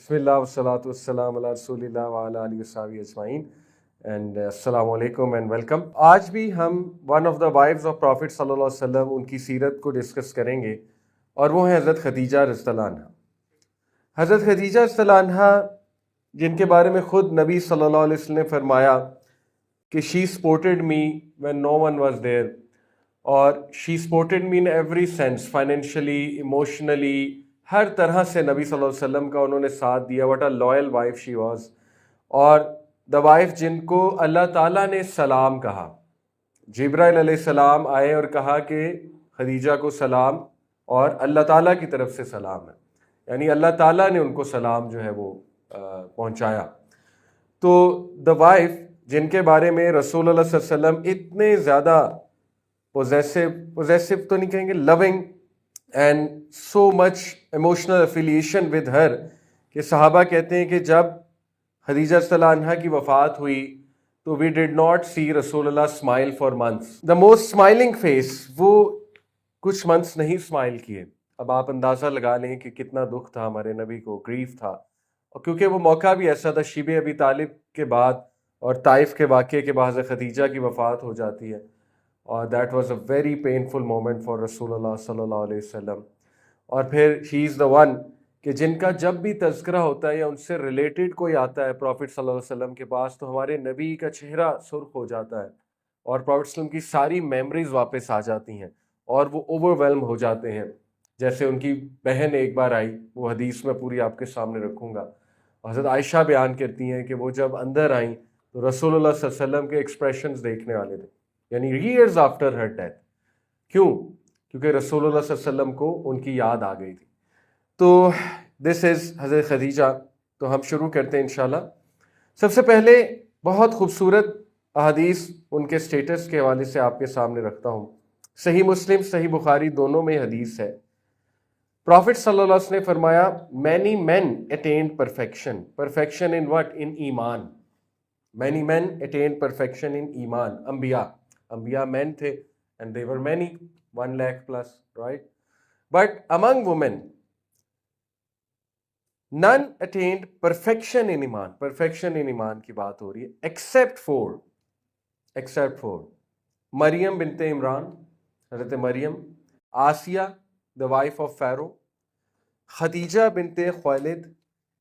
بسم اللہ والصلاۃ والسلام علی رسول اللہ وعلی آلہ وصحبہ اجمعین اینڈ السلام علیکم اینڈ ویلکم۔ آج بھی ہم one of the wives of prophet صلی اللہ علیہ وسلم ان کی سیرت کو ڈسکس کریں گے، اور وہ ہیں حضرت خدیجہ رضی اللہ عنہا۔ حضرت خدیجہ رضی اللہ عنہا جن کے بارے میں خود نبی صلی اللہ علیہ وسلم نے فرمایا کہ she supported me when no one was there, اور she supported me in every sense, financially, emotionally, ہر طرح سے نبی صلی اللہ علیہ وسلم کا انہوں نے ساتھ دیا۔ What a loyal wife she was, اور دا وائف جن کو اللہ تعالیٰ نے سلام کہا۔ جبرائیل علیہ السلام آئے اور کہا کہ خدیجہ کو سلام، اور اللہ تعالیٰ کی طرف سے سلام ہے، یعنی اللہ تعالیٰ نے ان کو سلام جو ہے وہ پہنچایا۔ تو دا وائف جن کے بارے میں رسول اللہ صلی اللہ علیہ وسلم اتنے زیادہ پوزیسو تو نہیں کہیں گے، loving and so much emotional affiliation with her, کہ صحابہ کہتے ہیں کہ جب خدیجہ رضی اللہ عنہا کی وفات ہوئی تو وی ڈڈ ناٹ سی رسول اللہ smile for months, the most smiling face, وہ کچھ منتھس نہیں اسمائل کیے۔ اب آپ اندازہ لگا لیں کہ کتنا دکھ تھا ہمارے نبی کو، گریف تھا، اور کیونکہ وہ موقع بھی ایسا تھا، شیب ابی طالب کے بعد اور طائف کے واقعے کے بعد خدیجہ کی وفات ہو جاتی ہے، اور that was a very painful moment for رسول اللہ صلی اللہ علیہ وسلم۔ اور پھر شی از دا ون کہ جن کا جب بھی تذکرہ ہوتا ہے یا ان سے ریلیٹڈ کوئی آتا ہے پروفٹ صلی اللہ علیہ وسلم کے پاس، تو ہمارے نبی کا چہرہ سرخ ہو جاتا ہے، اور پروفٹ صلی اللہ علیہ وسلم کی ساری میموریز واپس آ جاتی ہیں، اور وہ اوور ویلم ہو جاتے ہیں۔ جیسے ان کی بہن ایک بار آئی، وہ حدیث میں پوری آپ کے سامنے رکھوں گا، حضرت عائشہ بیان کرتی ہیں کہ وہ جب اندر آئیں تو رسول اللہ صلی اللہ علیہ وسلم کے ایکسپریشنز دیکھنے والے تھے، یعنی ایئرز آفٹر ہر ڈیتھ۔ کیوں؟ کیونکہ رسول اللہ صلی اللہ علیہ وسلم کو ان کی یاد آ گئی تھی۔ تو دس از حضرت خدیجہ۔ تو ہم شروع کرتے ہیں انشاءاللہ۔ سب سے پہلے بہت خوبصورت احادیث ان کے سٹیٹس کے حوالے سے آپ کے سامنے رکھتا ہوں۔ صحیح مسلم، صحیح بخاری دونوں میں حدیث ہے۔ پرافٹ صلی اللہ علیہ وسلم نے فرمایا many men attained perfection. Perfection in what? In ایمان۔ Many men attained perfection in ایمان۔ انبیاء men تھے and they were many, 1 lakh plus, right? But among women, none attained perfection in ایمان۔ Perfection in ایمان کی بات ہو رہی ہے، except for مریم بنت عمران، حضرت مریم، Asiya the wife of Pharaoh، Khadija بنت خویلد،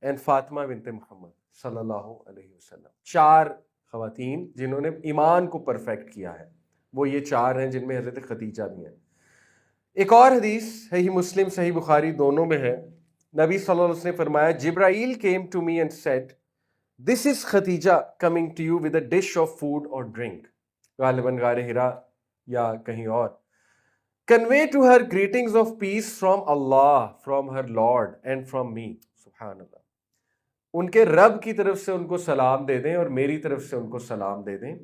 and فاطمہ بنت محمد صلی اللہ علیہ وسلم۔ 4 خواتین جنہوں نے ایمان کو پرفیکٹ کیا ہے، وہ یہ 4 ہیں، جن میں حضرت خدیجہ بھی ہیں۔ ایک اور حدیث صحیح مسلم صحیح بخاری دونوں میں ہے، نبی صلی اللہ علیہ وسلم نے فرمایا جبرائیل came to me and said this is Khadija coming to you with a dish of food or drink، غالباً غار حرا یا کہیں اور۔ convey to her greetings of peace from Allah, from her Lord and from me۔ سبحان اللہ، ان کے رب کی طرف سے ان کو سلام دے دیں اور میری طرف سے ان کو سلام دے دیں۔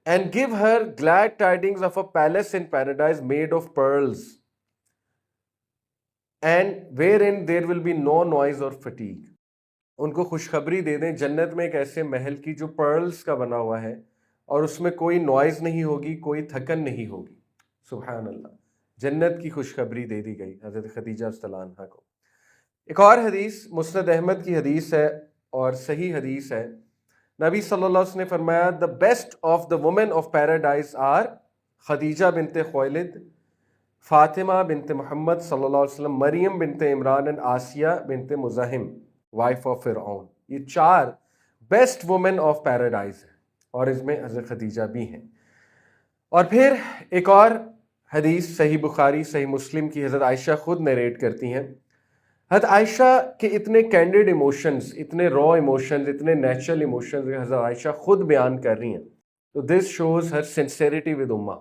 and give her glad tidings of a palace in paradise made of pearls and wherein there will be no noise or fatigue۔ ان کو خوشخبری دے دیں جنت میں ایک ایسے محل کی جو پرلز کا بنا ہوا ہے، اور اس میں کوئی نوائز نہیں ہوگی، کوئی تھکن نہیں ہوگی۔ سبحان اللہ، جنت کی خوشخبری دے دی گئی حضرت خدیجہ رضی اللہ عنہا کو۔ ایک اور حدیث مسند احمد کی حدیث ہے اور صحیح حدیث ہے، نبی صلی اللہ علیہ وسلم نے فرمایا the best of the women of paradise are Khadija بنت خویلد، فاطمہ بنت محمد صلی اللہ علیہ وسلم، مریم بنت عمران، اور آسیہ بنت مزاحم وائف آف فرعون۔ یہ 4 بیسٹ وومن آف پیراڈائز ہیں، اور اس میں حضرت خدیجہ بھی ہیں۔ اور پھر ایک اور حدیث صحیح بخاری صحیح مسلم کی، حضرت عائشہ خود نیریٹ کرتی ہیں۔ حضرت عائشہ کے اتنے کینڈیڈ ایموشنز، اتنے را ایموشنز، اتنے نیچرل ایموشنز حضرت عائشہ خود بیان کر رہی ہیں، تو this shows her sincerity with امہ۔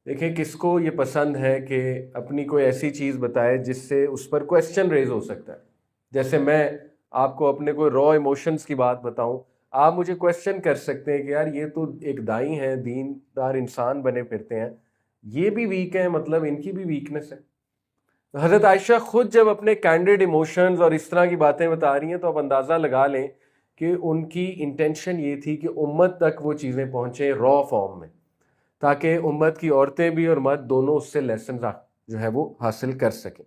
دیکھیں کس کو یہ پسند ہے کہ اپنی کوئی ایسی چیز بتائے جس سے اس پر کویسچن ریز ہو سکتا ہے۔ جیسے میں آپ کو اپنے کوئی را ایموشنز کی بات بتاؤں، آپ مجھے کویسچن کر سکتے ہیں کہ یار یہ تو ایک دائی ہیں، دین دار انسان بنے پھرتے ہیں، یہ بھی ویک ہیں، مطلب ان کی بھی ویکنس ہے۔ حضرت عائشہ خود جب اپنے کینڈیڈ ایموشنز اور اس طرح کی باتیں بتا رہی ہیں تو آپ اندازہ لگا لیں کہ ان کی انٹینشن یہ تھی کہ امت تک وہ چیزیں پہنچیں را فارم میں، تاکہ امت کی عورتیں بھی اور مرد دونوں اس سے لیسنز جو ہے وہ حاصل کر سکیں۔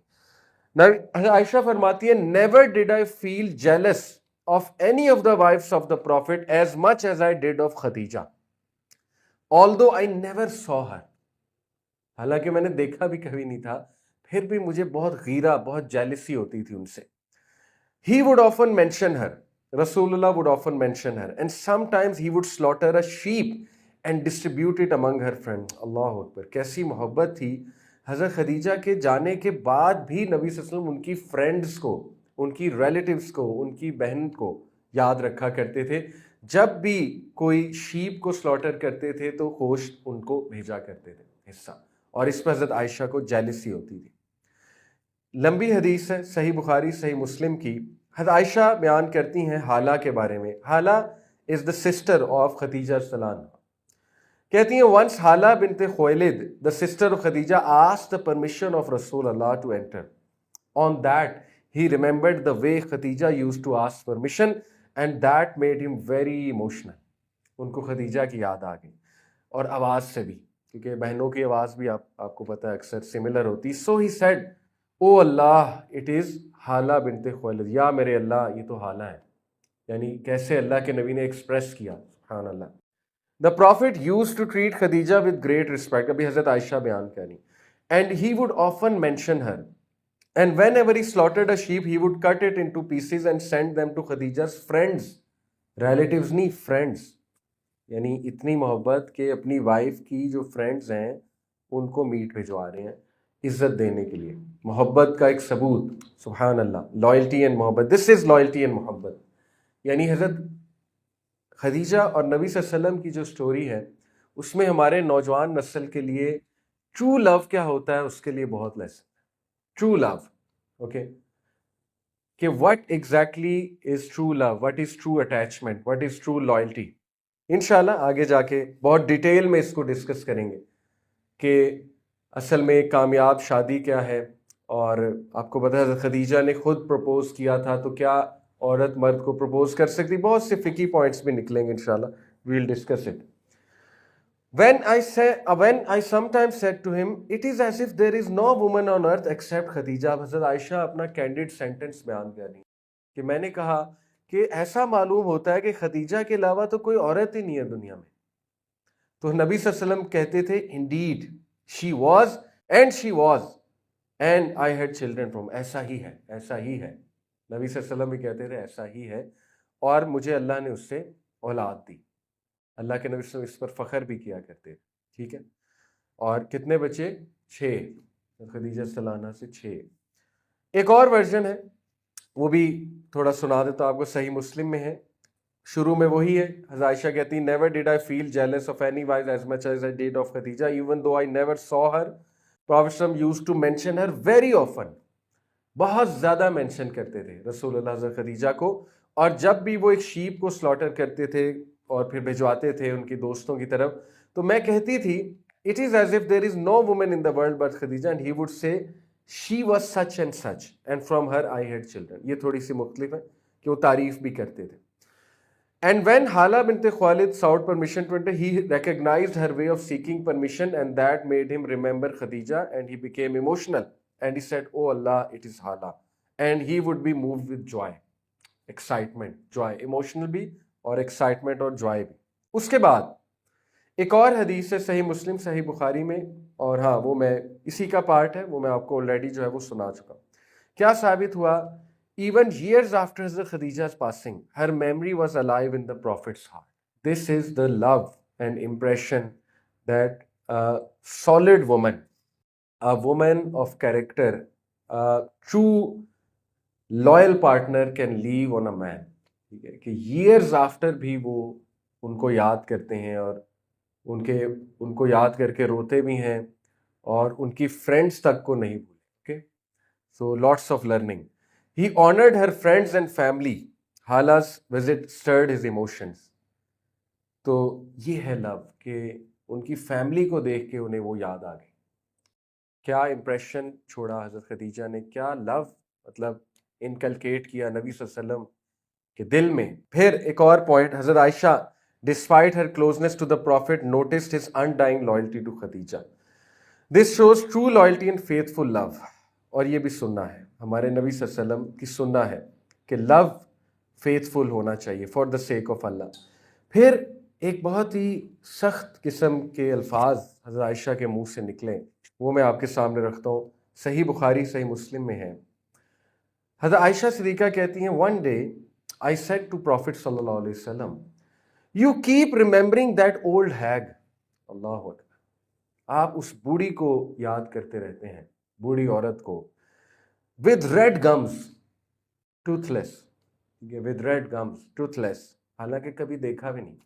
Now, عائشہ فرماتی ہے never did I feel jealous of any of the wives of the Prophet as much as I did of Khadija, although I never saw her. حالانکہ میں نے دیکھا بھی کبھی نہیں تھا، پھر بھی مجھے بہت غیرہ، بہت جیلسی ہوتی تھی ان سے. He would often mention her. Rasulullah would often mention her. And sometimes he would slaughter a sheep and distribute it among her friends. اللہ اکبر. کیسی محبت تھی حضرت خدیجہ کے جانے کے بعد بھی نبی صلی اللہ علیہ وسلم ان کی فرینڈز کو، ان کی ریلیٹیوز کو، ان کی بہن کو یاد رکھا کرتے تھے. جب بھی کوئی شیپ کو سلاٹر کرتے تھے تو گوشت ان کو بھیجا کرتے تھے حصہ، اور اس پہ حضرت عائشہ کو جیلسی ہوتی تھی. لمبی حدیث ہے، صحیح بخاری صحیح مسلم کی. حضرت عائشہ بیان کرتی ہیں حالہ کے بارے میں. حالہ از دا سسٹر آف خدیجہ السلام. کہتی ہیں once حالہ بنت خویلد the sister of Khadija asked the permission of Rasulullah to enter. On that he remembered the way Khadija used to ask permission and that made him very emotional. ان کو خدیجہ کی یاد آ گئی، اور آواز سے بھی، کیونکہ بہنوں کی آواز بھی آپ کو پتہ ہے اکثر سملر ہوتی. So he said, O Allah it is حالہ بنت خویلد. یا میرے اللہ یہ تو حالہ ہے. یعنی کیسے اللہ کے نبی نے ایکسپریس کیا، سبحان اللہ. The Prophet used to treat Khadija with great respect. ابھی حضرت عائشہ بیان کریں. And he would often mention her. And whenever he slaughtered a sheep, he would cut it into pieces and send them to Khadija's friends. Relatives نہیں, friends. یعنی اتنی محبت کہ اپنی وائف کی جو فرینڈز ہیں ان کو میٹ بھجوا رہے ہیں عزت دینے کے لیے. محبت کا ایک ثبوت، سبحان اللہ. لائلٹی اینڈ محبت، دس از لائلٹی اینڈ محبت. یعنی حضرت خدیجہ اور نبی صلی اللہ علیہ وسلم کی جو سٹوری ہے اس میں ہمارے نوجوان نسل کے لیے ٹرو لو کیا ہوتا ہے اس کے لیے بہت لیسن. ٹرو لو، اوکے، کہ what exactly is true love, what is true attachment, what is true loyalty. انشاءاللہ آگے جا کے بہت ڈیٹیل میں اس کو ڈسکس کریں گے کہ اصل میں کامیاب شادی کیا ہے. اور آپ کو پتہ ہے حضرت خدیجہ نے خود پروپوز کیا تھا تو کیا عورت مرد کو پروپوز کر سکتی. بہت سے فقی پوائنٹس بھی نکلیں گے انشاءاللہ. We will discuss it. When I sometimes said to him, it is as if there is no woman on earth except Khadija. حضرت عائشہ اپنا کینڈیڈ سینٹنس بیان کر رہی کہ میں نے کہا کہ ایسا معلوم ہوتا ہے کہ خدیجہ کے علاوہ تو کوئی عورت ہی نہیں ہے دنیا میں. تو نبی صلی اللہ علیہ وسلم کہتے تھے indeed she was and I had children from. ایسا ہی ہے، ایسا ہی ہے. نبی صلی اللہ علیہ وسلم بھی کہتے تھے ایسا ہی ہے، اور مجھے اللہ نے اس سے اولاد دی. اللہ کے نبی صلی اللہ علیہ وسلم اس پر فخر بھی کیا کرتے تھے. ٹھیک ہے. اور کتنے بچے؟ 6. خدیجہ صلی اللہ عنہ سے 6. ایک اور ورژن ہے وہ بھی تھوڑا سنا دیتا ہوں آپ کو، صحیح مسلم میں ہے. شروع میں وہی ہے. حضرت عائشہ کہتی ہیں never did I feel jealous of any wife as much as I did of Khadija, even though I never saw her. Prophet used to mention her very often. بہت زیادہ مینشن کرتے تھے رسول اللہ حضرت خدیجہ کو. اور جب بھی وہ ایک شیپ کو سلاٹر کرتے تھے اور پھر بھجواتے تھے ان کی دوستوں کی طرف، تو میں کہتی تھی it is as if there is no woman in the world but Khadija, and he would say she was such and such and from her I had children. یہ تھوڑی سی مختلف ہے کہ وہ تعریف بھی کرتے تھے. And when Hala bint Khalid sought permission to enter, he recognized her way of seeking permission, and that made him remember Khadija, and he became emotional. And he said, oh Allah, it is Hala. And he would be moved with joy, excitement, joy, emotional بھی اور excitement اور joy بھی. اس کے بعد ایک اور حدیث ہے صحیح مسلم صحیح بخاری میں، اور ہاں وہ میں اسی کا پارٹ ہے، وہ میں آپ کو آلریڈی جو ہے وہ سنا چکا. کیا ثابت ہوا؟ Even years after Hazrat Khadija's passing, her memory was alive in the Prophet's heart. This is the love and impression that a solid woman, a woman of character, a true loyal partner can leave on a man. کہ years after بھی وہ ان کو یاد کرتے ہیں اور ان کو یاد کر کے روتے بھی ہیں اور ان کی فرینڈز تک کو نہیں بھولے. Okay? So lots of learning. He honored her friends and family. Hala's visit stirred his emotions. تو یہ ہے لو کہ ان کی فیملی کو دیکھ کے انہیں وہ یاد آ گئی. کیا امپریشن چھوڑا حضرت خدیجہ نے، کیا لو مطلب انکلکیٹ کیا نبی صلی اللہ علیہ وسلم کے دل میں. پھر ایک اور پوائنٹ، حضرت عائشہ despite her closeness to the Prophet noticed his undying loyalty to Khadija. This shows true loyalty and faithful love. اور یہ بھی سننا ہے ہمارے نبی صلی اللہ علیہ وسلم کی سنہ ہے کہ لو فیتھفل ہونا چاہیے فار دا سیک آف اللہ. پھر ایک بہت ہی سخت قسم کے الفاظ حضرت عائشہ کے منہ سے نکلیں، وہ میں آپ کے سامنے رکھتا ہوں. صحیح بخاری صحیح مسلم میں ہے. حضرت عائشہ صدیقہ کہتی ہیں one day I said to prophet صلی اللہ علیہ وسلم you keep remembering that old hag. اللہ اکبر، آپ اس بوڑھی کو یاد کرتے رہتے ہیں، بوڑھی عورت کو. With red gums toothless, with red gums toothless, حالانکہ کبھی دیکھا بھی نہیں،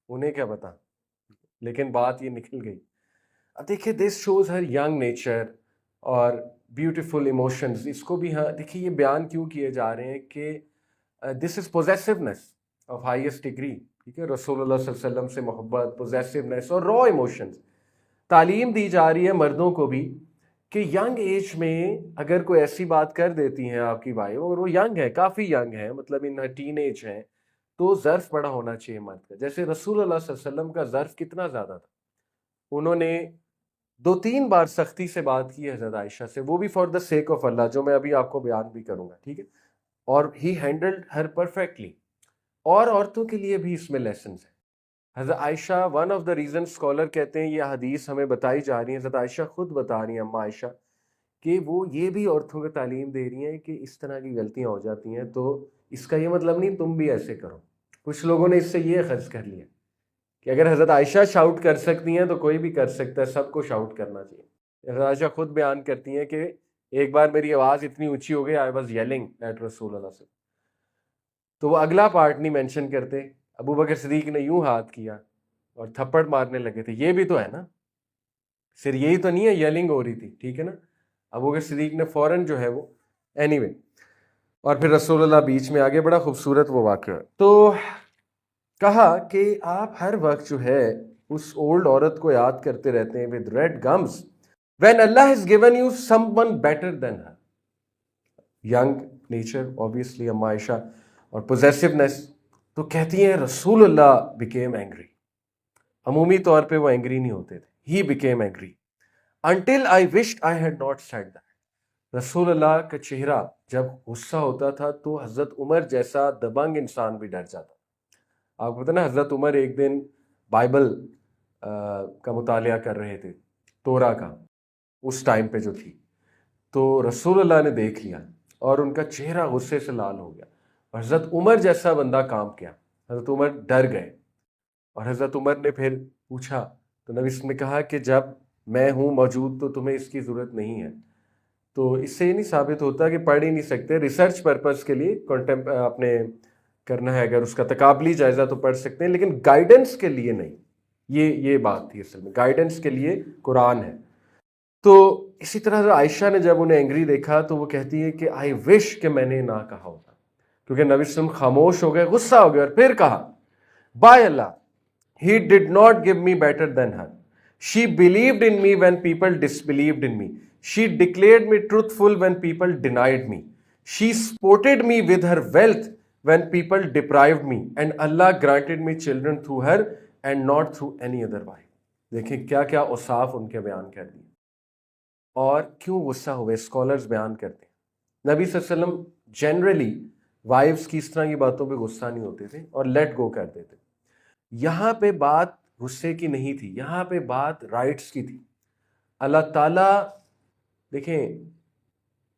انہیں کیا پتا، لیکن بات یہ نکل گئی. اب دیکھیے this shows her young nature اور بیوٹیفل ایموشنز. اس کو بھی ہاں دیکھیے یہ بیان کیوں کیے جا رہے ہیں کہ دس از پوزیسونیس آف ہائیسٹ ڈگری. ٹھیک ہے، رسول اللہ صلی اللہ علیہ وسلم سے محبت، پوزیسونیس اور را ایموشنز. تعلیم دی جا رہی ہے مردوں کو بھی کہ ینگ ایج میں اگر کوئی ایسی بات کر دیتی ہیں آپ کی بھائی، اور وہ ینگ ہے، کافی ینگ ہے، مطلب ان ٹین ایج ہیں، تو ظرف بڑا ہونا چاہیے مرد کا. جیسے رسول اللہ صلی اللہ علیہ وسلم کا ظرف کتنا زیادہ تھا، انہوں نے 2-3 بار سختی سے بات کی ہے حضرت عائشہ سے، وہ بھی فار دا سیک آف اللہ، جو میں ابھی آپ کو بیان بھی کروں گا. ٹھیک ہے، اور ہی ہینڈلڈ ہر پرفیکٹلی. اور عورتوں کے لیے بھی اس میں لیسنز ہیں. حضرت Aisha one of the reason scholar کہتے ہیں یہ حدیث ہمیں بتائی جا رہی ہے، حضرت عائشہ خود بتا رہی ہیں، اماں عائشہ، کہ وہ یہ بھی عورتوں کو تعلیم دے رہی ہیں کہ اس طرح کی غلطیاں ہو جاتی ہیں تو اس کا یہ مطلب نہیں تم بھی ایسے کرو. کچھ لوگوں نے اس سے یہ خرچ کر لیا کہ اگر حضرت عائشہ شاؤٹ کر سکتی ہیں تو کوئی بھی کر سکتا ہے، سب کو شاؤٹ کرنا چاہیے. حضرت عائشہ خود بیان کرتی ہیں کہ ایک بار میری آواز اتنی اونچی ہو گئی، آئی واز ییلنگ ایٹ رسول اللہ سے. تو وہ اگلا پارٹ نہیں مینشن کرتے، ابو بکر صدیق نے یوں ہاتھ کیا اور تھپڑ مارنے لگے تھے. یہ بھی تو ہے نا، صرف یہی تو نہیں ہے ییلنگ ہو رہی تھی. ٹھیک ہے نا، ابو بکر صدیق نے فوراً جو ہے وہ اینی وے. اور پھر رسول اللہ بیچ میں آگے، بڑا خوبصورت وہ واقعہ. تو کہا کہ آپ ہر وقت جو ہے اس اولڈ عورت کو یاد کرتے رہتے ہیں with red gums when Allah has given you some one better than her. Young nature obviously اماں عائشہ، اور پوزیسونیس. تو کہتی ہیں رسول اللہ بیکیم اینگری. عمومی طور پہ وہ اینگری نہیں ہوتے تھے، he became angry until I wished I had not said that. رسول اللہ کا چہرہ جب غصہ ہوتا تھا تو حضرت عمر جیسا دبنگ انسان بھی ڈر جاتا. آپ کو پتہ نا، حضرت عمر ایک دن بائبل کا مطالعہ کر رہے تھے، تورا کا، اس ٹائم پہ جو تھی. تو رسول اللہ نے دیکھ لیا اور ان کا چہرہ غصے سے لال ہو گیا. اور حضرت عمر جیسا بندہ کام کیا، حضرت عمر ڈر گئے. اور حضرت عمر نے پھر پوچھا تو نبی نے کہا کہ جب میں ہوں موجود تو تمہیں اس کی ضرورت نہیں ہے. تو اس سے یہ نہیں ثابت ہوتا کہ پڑھ ہی نہیں سکتے. ریسرچ پرپز کے لیے اپنے کرنا ہے، اگر اس کا تقابلی جائزہ تو پڑھ سکتے ہیں، لیکن گائیڈنس کے لیے نہیں. یہ بات تھی اصل میں، گائیڈنس کے لیے قرآن ہے. تو اسی طرح عائشہ نے جب انہیں اینگری دیکھا تو وہ کہتی ہے کہ آئی وش کہ میں نے نہ کہا ہوتا، کیونکہ نبی صلی اللہ علیہ وسلم خاموش ہو گئے، غصہ ہو گئے. اور پھر کہا by Allah he did not give me better than her. She believed in me when people disbelieved in me. She declared me truthful when people denied me. She supported me with her wealth when people deprived me. And Allah granted me children through her and not through any other wife. دیکھیں کیا کیا اوصاف ان کے بیان کر دیے. اور کیوں غصہ ہوئے اسکالرز بیان کرتے ہیں. نبی صلی اللہ علیہ وسلم جنرلی وائفز کی اس طرح کی باتوں پہ غصہ نہیں ہوتے تھے اور لیٹ گو کر دیتے. یہاں پہ بات غصے کی نہیں تھی، یہاں پہ بات رائٹس کی تھی. اللہ تعالیٰ دیکھیں،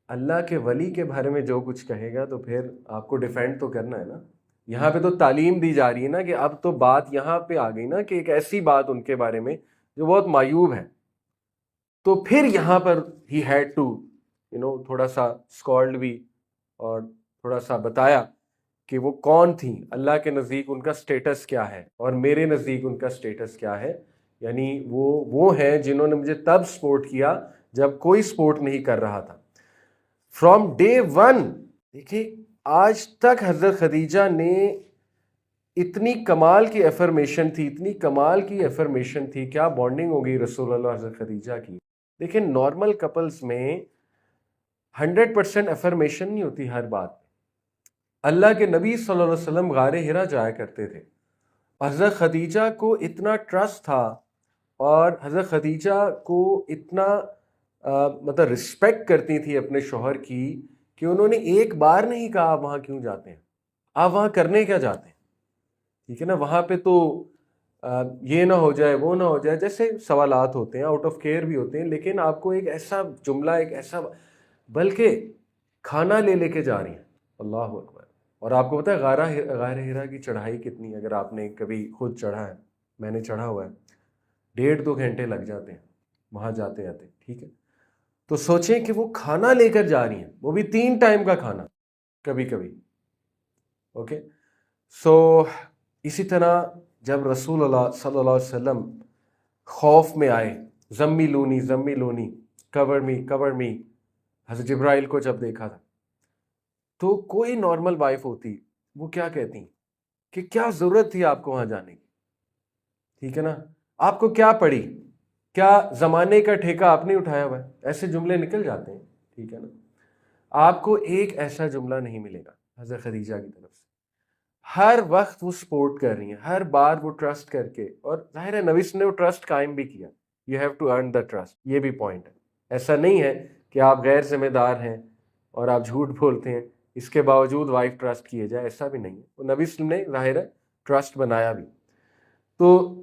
اللہ کے ولی کے بارے میں جو کچھ کہے گا تو پھر آپ کو ڈیفینڈ تو کرنا ہے نا. یہاں پہ تو تعلیم دی جا رہی ہے نا کہ اب تو بات یہاں پہ آ گئی نا کہ ایک ایسی بات ان کے بارے میں جو بہت معیوب ہے. تو پھر یہاں پر ہی ہیڈ ٹو تھوڑا سا اسکالڈ بھی اور تھوڑا سا بتایا کہ وہ کون تھیں، اللہ کے نزدیک ان کا سٹیٹس کیا ہے اور میرے نزدیک ان کا سٹیٹس کیا ہے. یعنی وہ ہیں جنہوں نے مجھے تب سپورٹ کیا جب کوئی سپورٹ نہیں کر رہا تھا. From day one. دیکھیے آج تک حضرت خدیجہ نے اتنی کمال کی ایفرمیشن تھی، اتنی کمال کی ایفرمیشن تھی. کیا بانڈنگ ہوگی رسول اللہ حضرت خدیجہ کی. دیکھیں نارمل کپلز میں 100% ایفرمیشن نہیں ہوتی ہر بات. اللہ کے نبی صلی اللہ علیہ وسلم غار حرا جایا کرتے تھے. حضرت خدیجہ کو اتنا ٹرسٹ تھا اور حضرت خدیجہ کو اتنا مطلب رسپیکٹ کرتی تھی اپنے شوہر کی کہ انہوں نے ایک بار نہیں کہا آپ وہاں کیوں جاتے ہیں, آپ وہاں کرنے کیا جاتے ہیں, ٹھیک ہے نا. وہاں پہ تو یہ نہ ہو جائے وہ نہ ہو جائے, جیسے سوالات ہوتے ہیں, آؤٹ آف کیئر بھی ہوتے ہیں, لیکن آپ کو ایک ایسا جملہ, ایک ایسا, بلکہ کھانا لے کے جا رہی ہیں, اللہ اکبر. اور آپ کو پتہ ہے غار ہرا کی چڑھائی کتنی ہے؟ اگر آپ نے کبھی خود چڑھا ہے, میں نے چڑھا ہوا ہے, 1.5-2 گھنٹے لگ جاتے ہیں وہاں جاتے آتے, ٹھیک ہے. تو سوچیں کہ وہ کھانا لے کر جا رہی ہیں, وہ بھی 3 ٹائم کا کھانا کبھی کبھی. اوکے, سو اسی طرح جب رسول اللہ صلی اللہ علیہ وسلم خوف میں آئے, زملونی کور می, حضرت جبرائیل کو جب دیکھا تھا, تو کوئی نارمل وائف ہوتی وہ کیا کہتی کہ کیا ضرورت تھی آپ کو وہاں جانے کی, ٹھیک ہے نا, آپ کو کیا پڑی, کیا زمانے کا ٹھیکہ آپ نے اٹھایا ہوا ہے, ایسے جملے نکل جاتے ہیں, ٹھیک ہے نا. آپ کو ایک ایسا جملہ نہیں ملے گا حضرت خدیجہ کی طرف سے. ہر وقت وہ سپورٹ کر رہی ہیں, ہر بار وہ ٹرسٹ کر کے, اور ظاہر ہے نبی نے وہ ٹرسٹ قائم بھی کیا. You have to earn the trust, یہ بھی پوائنٹ ہے. ایسا نہیں ہے کہ آپ غیر ذمہ دار ہیں اور آپ جھوٹ بولتے ہیں, اس کے باوجود وائف ٹرسٹ کیے جائے, ایسا بھی نہیں ہے. وہ نبی نے ظاہر ہے ٹرسٹ بنایا بھی. تو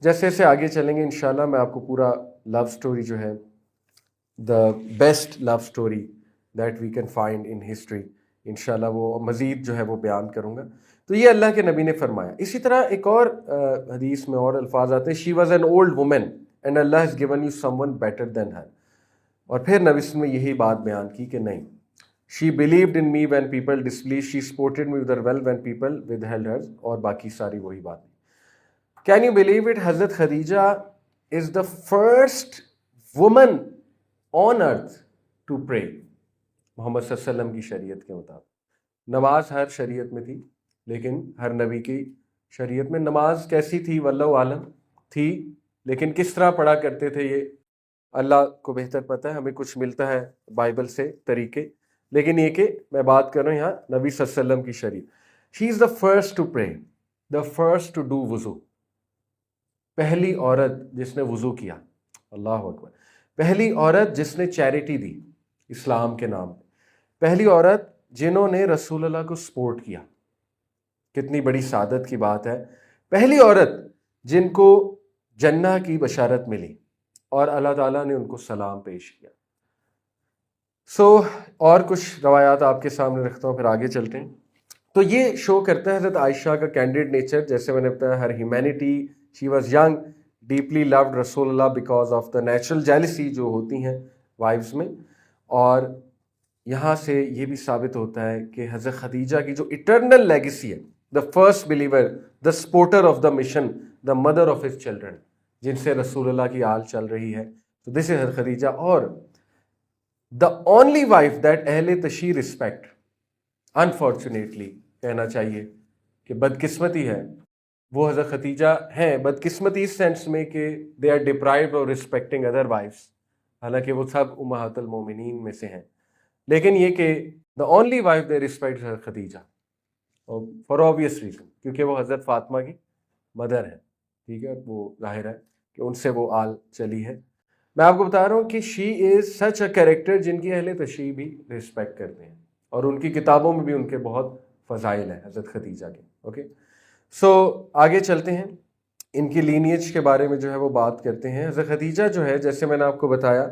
جیسے جیسے آگے چلیں گے انشاءاللہ میں آپ کو پورا لو سٹوری جو ہے, the best love story that we can find in history, انشاءاللہ وہ مزید جو ہے وہ بیان کروں گا. تو یہ اللہ کے نبی نے فرمایا. اسی طرح ایک اور حدیث میں اور الفاظ آتے ہیں, she was an old woman and Allah has given you some one better than her. اور پھر نبی نے یہی بات بیان کی کہ نہیں, she believed in me when people displease, she supported me with her wealth when people withheld her, اور باقی ساری وہی باتیں. کین یو بلیو اٹ, حضرت Khadija is the first woman on earth to pray. Muhammad صلی اللہ علیہ وسلم کی شریعت کے مطابق نماز ہر شریعت میں تھی, لیکن ہر نبی کی شریعت میں نماز کیسی تھی واللہ عالم تھی, لیکن کس طرح پڑھا کرتے تھے یہ اللہ کو بہتر پتہ ہے. ہمیں کچھ ملتا ہے بائبل سے طریقے, لیکن یہ کہ میں بات کر رہا ہوں یہاں نبی صلی اللہ علیہ وسلم کی شریعت. شی از the first to pray, the first to do وضو, پہلی عورت جس نے وضو کیا, اللہ اکبر. پہلی عورت جس نے چیریٹی دی اسلام کے نام پہ, پہلی عورت جنہوں نے رسول اللہ کو سپورٹ کیا, کتنی بڑی سعادت کی بات ہے. پہلی عورت جن کو جنہ کی بشارت ملی اور اللہ تعالیٰ نے ان کو سلام پیش کیا. سو اور کچھ روایات آپ کے سامنے رکھتا ہوں, پھر آگے چلتے ہیں. تو یہ شو کرتا ہے حضرت عائشہ کا کینڈیڈ نیچر, جیسے میں نے بتایا her humanity, she was young, deeply loved رسول اللہ because of the natural jealousy جو ہوتی ہیں وائفز میں. اور یہاں سے یہ بھی ثابت ہوتا ہے کہ حضرت خدیجہ کی جو اٹرنل لیگیسی ہے, the first believer, the supporter of the mission, the mother of his children, جن سے رسول اللہ کی آل چل رہی ہے, تو دس از حضرت خدیجہ. اور دا اونلی وائف دیٹ اہل تشیع رسپیکٹ, انفارچونیٹلی کہنا چاہیے کہ بدقسمتی ہے, وہ حضرت خدیجہ ہیں. بدقسمتی اس سینس میں کہ they are deprived of respecting other wives, حالانکہ وہ سب امہات المومنین میں سے ہیں, لیکن یہ کہ the only wife they respect حضرت خدیجہ فار آبویس ریزن, کیونکہ وہ حضرت فاطمہ کی مدر ہے, ٹھیک ہے. وہ ظاہر ہے کہ ان سے وہ آل چلی ہے. میں آپ کو بتا رہا ہوں کہ شی از سچ اے کیریکٹر جن کی اہل تشیع بھی ریسپیکٹ کرتے ہیں, اور ان کی کتابوں میں بھی ان کے بہت فضائل ہیں حضرت خدیجہ کے. اوکے, سو آگے چلتے ہیں, ان کی لینیج کے بارے میں جو ہے وہ بات کرتے ہیں. حضرت خدیجہ جو ہے, جیسے میں نے آپ کو بتایا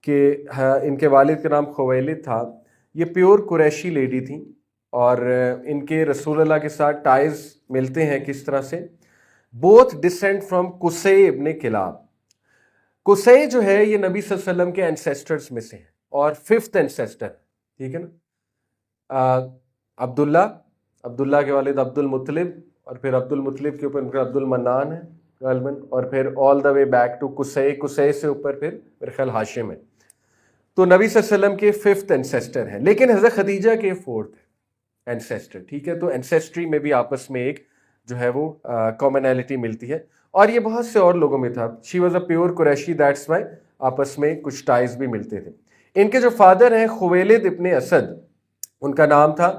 کہ ان کے والد کا نام خویلد تھا, یہ پیور قریشی لیڈی تھیں, اور ان کے رسول اللہ کے ساتھ ٹائز ملتے ہیں کس طرح سے, بوتھ ڈسینٹ فرام قصی ابن کلاب. قصی جو ہے یہ نبی صلی اللہ علیہ وسلم کے انسیسٹرز میں سے ہیں, اور 5th انسیسٹر, ٹھیک ہے نا. عبداللہ کے والد عبد المطلب, اور پھر عبد المطلب کے اوپر ان کا عبد المنان ہے غالباً, اور پھر آل دا وے بیک ٹو قصی سے اوپر پھر میرے خیال ہاشم ہے. تو نبی صلی اللہ علیہ وسلم کے 5th انسیسٹر ہیں, لیکن حضرت خدیجہ کے 4th انسیسٹر, ٹھیک ہے. تو انسیسٹری میں بھی آپس میں ایک جو ہے وہ کامنالٹی ملتی ہے, اور یہ بہت سے اور لوگوں میں تھا. شی was a pure Qureshi, that's why آپس میں کچھ ٹائز بھی ملتے تھے. ان کے جو فادر ہیں خویلد ابن اسد ان کا نام تھا,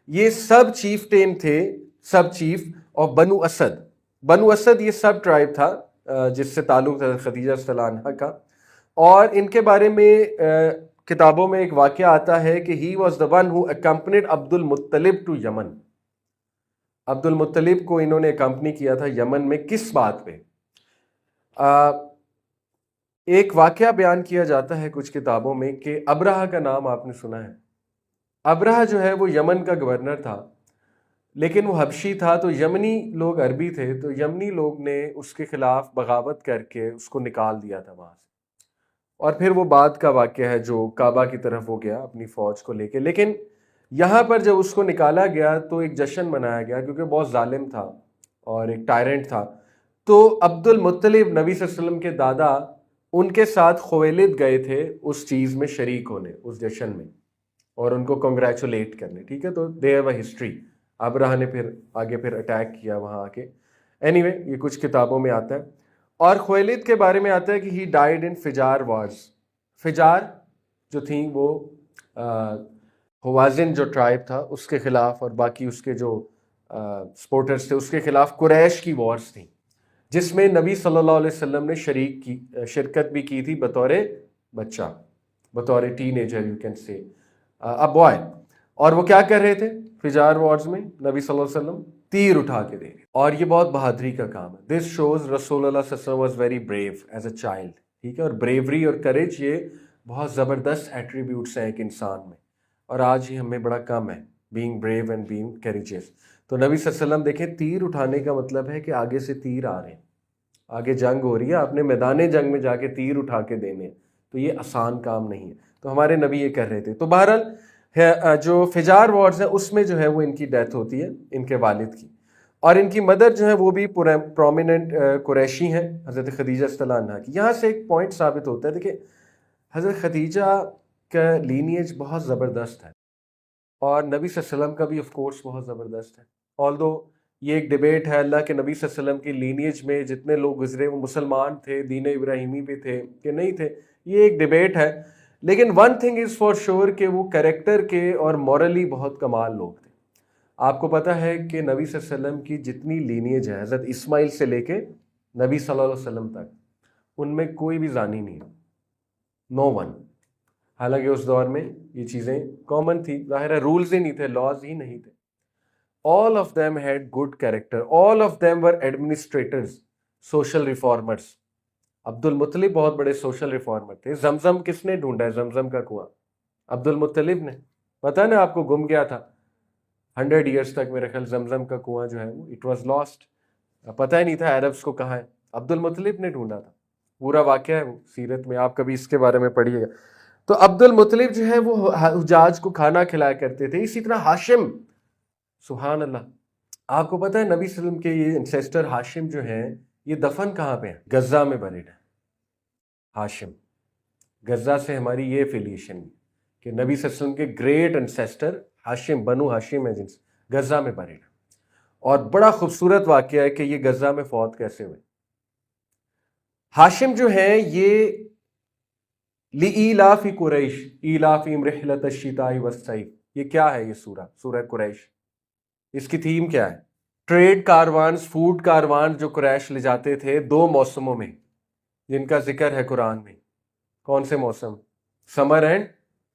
یہ سب چیف ٹین تھے, سب چیف اور بنو اسد یہ سب ٹرائب تھا جس سے تعلق تھا خدیجہ صلی اللہ عنہ کا. اور ان کے بارے میں کتابوں میں ایک واقعہ آتا ہے کہ he was the one who accompanied Abdul Muttalib to یمن. عبد المطلب کو انہوں نے اکمپنی کیا تھا یمن میں. کس بات پہ؟ ایک واقعہ بیان کیا جاتا ہے کچھ کتابوں میں کہ ابرہہ کا نام آپ نے سنا ہے. ابرہہ جو ہے وہ یمن کا گورنر تھا، لیکن وہ حبشی تھا، تو یمنی لوگ عربی تھے، تو یمنی لوگ نے اس کے خلاف بغاوت کر کے اس کو نکال دیا تھا وہاں سے. اور پھر وہ بعد کا واقعہ ہے جو کعبہ کی طرف وہ گیا اپنی فوج کو لے کے. لیکن یہاں پر جب اس کو نکالا گیا تو ایک جشن منایا گیا کیونکہ بہت ظالم تھا اور ایک ٹائرنٹ تھا. تو عبد المطلب نبی صلی اللہ علیہ وسلم کے دادا ان کے ساتھ خویلد گئے تھے اس چیز میں شریک ہونے، اس جشن میں، اور ان کو کنگریچولیٹ کرنے. ٹھیک ہے، تو دے ہیو اے ہسٹری. ابرہہ نے پھر آگے پھر اٹیک کیا وہاں آ کے. اینی وے یہ کچھ کتابوں میں آتا ہے. اور خویلد کے بارے میں آتا ہے کہ ہی ڈائیڈ ان فجار وارز. فجار جو تھیں وہ ہوازن جو ٹرائب تھا اس کے خلاف، اور باقی اس کے جو سپورٹرز تھے اس کے خلاف قریش کی وارز تھیں، جس میں نبی صلی اللہ علیہ وسلم نے شرکت بھی کی تھی بطور بچہ، بطور ten ager you can say a boy. اور وہ کیا کر رہے تھے فجار وارز میں؟ نبی صلی اللہ علیہ وسلم تیر اٹھا کے دے رہے. اور یہ بہت بہادری کا کام ہے. دس شوز رسول اللہ صلی اللہ علیہ وسلم was very brave as a child. ٹھیک ہے، اور بریوری اور کریج یہ بہت زبردست ایٹریبیوٹس ہیں ایک انسان میں، اور آج ہی ہمیں بڑا کم ہے بینگ بریو اینڈ بینگ کریجیس. تو نبی صلی اللہ علیہ وسلم دیکھیں، تیر اٹھانے کا مطلب ہے کہ آگے سے تیر آ رہے ہیں، آگے جنگ ہو رہی ہے، آپ نے میدان جنگ میں جا کے تیر اٹھا کے دینے ہیں، تو یہ آسان کام نہیں ہے. تو ہمارے نبی یہ کر رہے تھے. تو بہرحال جو فجار وارز ہیں اس میں جو ہے وہ ان کی ڈیتھ ہوتی ہے، ان کے والد کی. اور ان کی مدر جو ہے وہ بھی پرومیننٹ قریشی ہیں، حضرت خدیجہ رضی اللہ عنہا کی. یہاں سے ایک پوائنٹ ثابت ہوتا ہے، دیکھیں حضرت خدیجہ کا لینیج بہت زبردست ہے، اور نبی صلی اللہ علیہ وسلم کا بھی آف کورس بہت زبردست ہے. آلدو یہ ایک ڈیبیٹ ہے، اللہ کے نبی صلی اللہ علیہ وسلم کی لینیج میں جتنے لوگ گزرے وہ مسلمان تھے، دین ابراہیمی پہ تھے کہ نہیں تھے، یہ ایک ڈیبیٹ ہے. لیکن one thing is for sure کہ وہ کریکٹر کے اور مورلی بہت کمال لوگ تھے. آپ کو پتہ ہے کہ نبی صلی اللہ علیہ وسلم کی جتنی لینیج ہے حضرت اسماعیل سے لے کے نبی صلی اللہ علیہ وسلم تک، ان میں کوئی بھی زانی نہیں ہے، نو ون. حالانکہ اس دور میں یہ چیزیں کامن تھی، ظاہر ہے رولز ہی نہیں تھے، لاز ہی نہیں تھے. All of them had good character. All of them were administrators, social reformers. عبد المطلب بہت بڑے سوشل ریفارمر تھے. زمزم کس نے ڈھونڈا ہے؟ زمزم کا کنواں عبد المطلب نے. پتہ نا آپ کو، گم گیا تھا 100 ایئرس تک میرے خیال. زمزم کا کنواں جو ہے وہ اٹ واز لاسٹ، پتہ ہی نہیں تھا عربس کو کہاں ہے. عبد المطلب نے ڈھونڈا تھا. پورا واقعہ ہے وہ سیرت میں، آپ کبھی اس کے بارے میں پڑھیے گا. تو عبد المطلب جو ہے وہ حجاج کو کھانا کھلایا کرتے تھے. اسی طرح ہاشم، سبحان اللہ. آپ کو پتہ ہے نبی صلی اللہ علیہ وسلم کے یہ انسیسٹر ہاشم جو ہیں یہ دفن کہاں پہ ہیں؟ غزہ میں بریڈ ہے. ہاشم، غزہ سے ہماری یہ افیلیشن کہ نبی صلی اللہ علیہ وسلم کے گریٹ انسیسٹر ہاشم، بنو ہاشم ہے جنس، غزہ میں بریڈ. اور بڑا خوبصورت واقعہ ہے کہ یہ غزہ میں فوت کیسے ہوئے. ہاشم جو ہیں یہ لِإِيلَافِ قریش إِيلَافِهِمْ رِحْلَةَ الشِّتَاءِ وَالصَّيْفِ. یہ کیا ہے؟ یہ سورہ قریش. اس کی تھیم کیا ہے؟ ٹریڈ کاروانز، فوڈ کاروانز جو قریش لے جاتے تھے 2 موسموں میں جن کا ذکر ہے قرآن میں. کون سے موسم؟ سمر اینڈ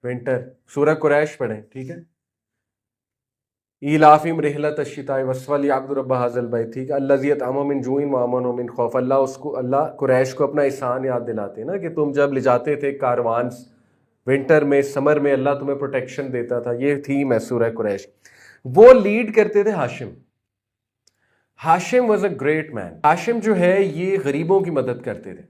ونٹر. سورہ قریش پڑھیں، ٹھیک ہے. ایلافیم رحلت الشتاء ولیعبدوا رب ھذا البیت، ٹھیک ہے. الذی اطعمهم من جوع وآمنهم من خوف. اللہ قریش کو اپنا احسان یاد دلاتے ہیں نا کہ تم جب لے جاتے تھے کاروانز ونٹر میں، سمر میں، اللہ تمہیں پروٹیکشن دیتا تھا. یہ تھیم ہے سورہ قریش. وہ لیڈ کرتے تھے ہاشم. ہاشم واز اے گریٹ مین. ہاشم جو ہے یہ غریبوں کی مدد کرتے تھے،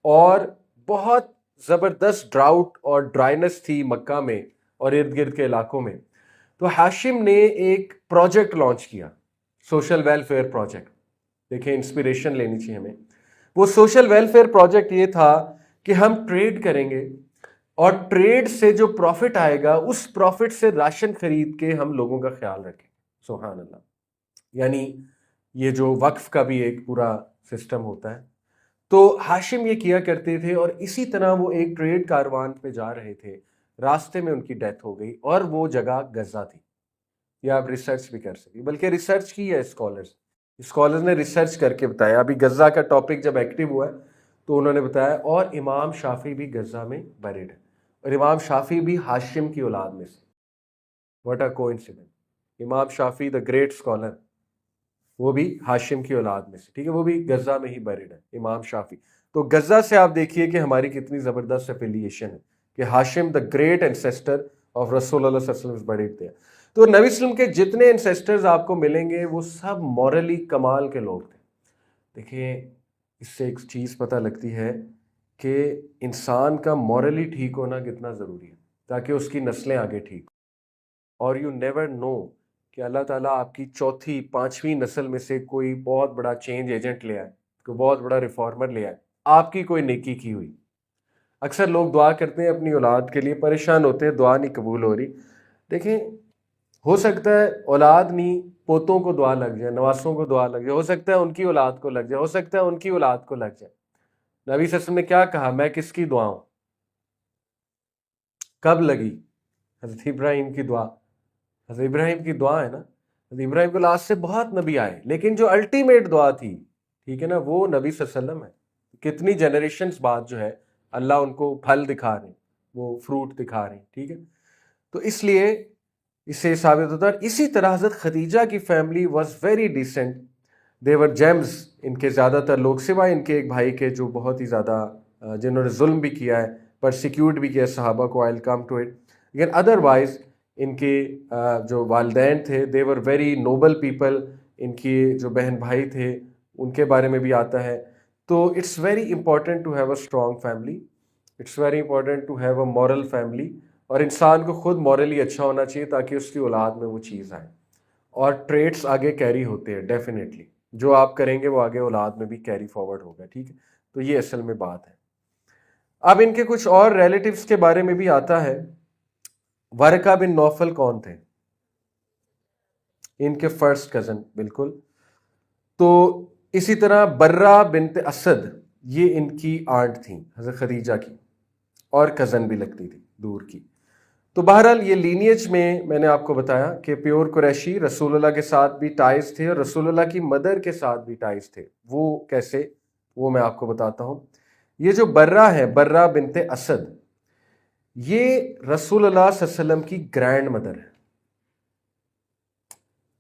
اور بہت زبردست ڈراؤٹ اور ڈرائنس تھی مکہ میں اور ارد گرد کے علاقوں میں. تو ہاشم نے ایک پروجیکٹ لانچ کیا، سوشل ویلفیئر پروجیکٹ. دیکھیں انسپیریشن لینی چاہیے ہمیں. وہ سوشل ویلفیئر پروجیکٹ یہ تھا کہ ہم ٹریڈ کریں گے، اور ٹریڈ سے جو پروفٹ آئے گا اس پروفٹ سے راشن خرید کے ہم لوگوں کا خیال رکھیں. سبحان اللہ. یعنی یہ جو وقف کا بھی ایک پورا سسٹم ہوتا ہے. تو ہاشم یہ کیا کرتے تھے، اور اسی طرح وہ ایک ٹریڈ کاروان پہ جا رہے تھے، راستے میں ان کی ڈیتھ ہو گئی، اور وہ جگہ غزہ تھی. یہ آپ ریسرچ بھی کر سکیں، بلکہ ریسرچ کی ہے اسکالرز نے ریسرچ کر کے بتایا. ابھی غزہ کا ٹاپک جب ایکٹیو ہوا ہے تو انہوں نے بتایا اور امام شافعی بھی غزہ میں بریڈ ہے، اور امام شافعی بھی ہاشم کی اولاد میں سے. What a coincidence. امام شافعی دا گریٹ اسکالر، وہ بھی ہاشم کی اولاد میں سے، ٹھیک ہے، وہ بھی غزہ میں ہی بریڈ ہے امام شافعی. تو غزہ سے آپ دیکھیے کہ ہماری کتنی زبردست افیلیشن ہے کہ ہاشم دا گریٹ انسیسٹر آف رسول اللہ صلی اللہ علیہ وسلم بریڈ تھے. تو نبی وسلم کے جتنے انسیسٹرز آپ کو ملیں گے وہ سب مورلی کمال کے لوگ تھے. دیکھیں اس سے ایک چیز پتہ لگتی ہے کہ انسان کا مورلی ٹھیک ہونا کتنا ضروری ہے تاکہ اس کی نسلیں آگے ٹھیک ہوں. اور یو نیور نو کہ اللہ تعالیٰ آپ کی چوتھی پانچویں نسل میں سے کوئی بہت بڑا چینج ایجنٹ لے آئے، کوئی بہت بڑا ریفارمر لے آئے، آپ کی کوئی نیکی کی ہوئی. اکثر لوگ دعا کرتے ہیں اپنی اولاد کے لیے، پریشان ہوتے ہیں دعا نہیں قبول ہو رہی. دیکھیں ہو سکتا ہے اولاد نہیں، پوتوں کو دعا لگ جائے، نواسوں کو دعا لگ جائے، ہو سکتا ہے ان کی اولاد کو لگ جائے، ہو سکتا ہے ان کی اولاد کو لگ جائے. نبی صلی اللہ علیہ وسلم نے کیا کہا؟ میں کس کی دعا ہوں؟ کب لگی؟ حضرت ابراہیم کی دعا. حضرت ابراہیم کی دعا ہے نا. حضرت ابراہیم کے بعد سے بہت نبی آئے، لیکن جو الٹیمیٹ دعا تھی، ٹھیک ہے نا، وہ نبی صلی اللہ علیہ وسلم ہے. کتنی جنریشنز بعد جو ہے اللہ ان کو پھل دکھا رہے ہیں، وہ فروٹ دکھا رہے ہیں، ٹھیک ہے. تو اس لیے اس سے ثابت ہوتا ہے. اسی طرح حضرت خدیجہ کی family was very decent, they were gems. ان کے زیادہ تر لوگ سوائے ان کے ایک بھائی کے جو بہت ہی زیادہ جنہوں نے ظلم بھی کیا ہے، پرسیکیوٹ بھی کیا صحابہ کو، آئی ول کم ٹو اٹ، لیکن ادروائز ان کے جو والدین تھے دے ور ویری نوبل پیپل. ان کی جو بہن بھائی تھے ان کے بارے میں بھی آتا ہے. تو it's very important to have a strong family, it's very important to have a moral family. اور انسان کو خود مورلی اچھا ہونا چاہیے تاکہ اس کی اولاد میں وہ چیز آئے. اور ٹریٹس آگے کیری ہوتے ہیں ڈیفینیٹلی، جو آپ کریں گے وہ آگے اولاد میں بھی کیری فارورڈ ہوگا، ٹھیک ہے. تو یہ اصل میں بات ہے. اب ان کے کچھ اور ریلیٹیوز کے بارے میں بھی آتا ہے. ورقہ بن نوفل کون تھے؟ ان کے فرسٹ کزن، بالکل. تو اسی طرح برہ بنت اسد، یہ ان کی آنٹ تھیں حضرت خدیجہ کی، اور کزن بھی لگتی تھی دور کی. تو بہرحال یہ لینیج میں نے آپ کو بتایا کہ پیور قریشی، رسول اللہ کے ساتھ بھی ٹائز تھے اور رسول اللہ کی مدر کے ساتھ بھی ٹائز تھے. وہ کیسے؟ وہ میں آپ کو بتاتا ہوں. یہ جو برہ ہے، برہ بنت اسد، یہ رسول اللہ صلی اللہ علیہ وسلم کی گرینڈ مدر ہے.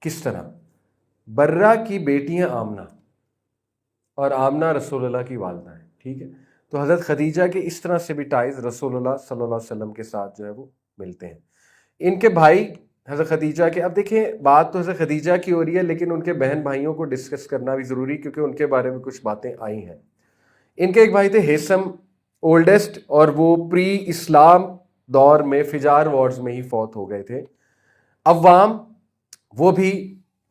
کس طرح؟ برہ کی بیٹی ہیں آمنہ، اور آمنہ رسول اللہ کی والدہ ہیں، ٹھیک ہے. تو حضرت خدیجہ کے اس طرح سے بھی ٹائز رسول اللہ صلی اللہ علیہ وسلم کے ساتھ جو ہے وہ ملتے ہیں. ان کے بھائی حضرت خدیجہ کے، اب دیکھیں بات تو حضرت خدیجہ کی ہو رہی ہے لیکن ان کے بہن بھائیوں کو ڈسکس کرنا بھی ضروری کیونکہ ان کے بارے میں کچھ باتیں آئی ہیں. ان کے ایک بھائی تھے ہیثم، اولڈسٹ، اور وہ پری اسلام دور میں فجار وارز میں ہی فوت ہو گئے تھے. عوام، وہ بھی،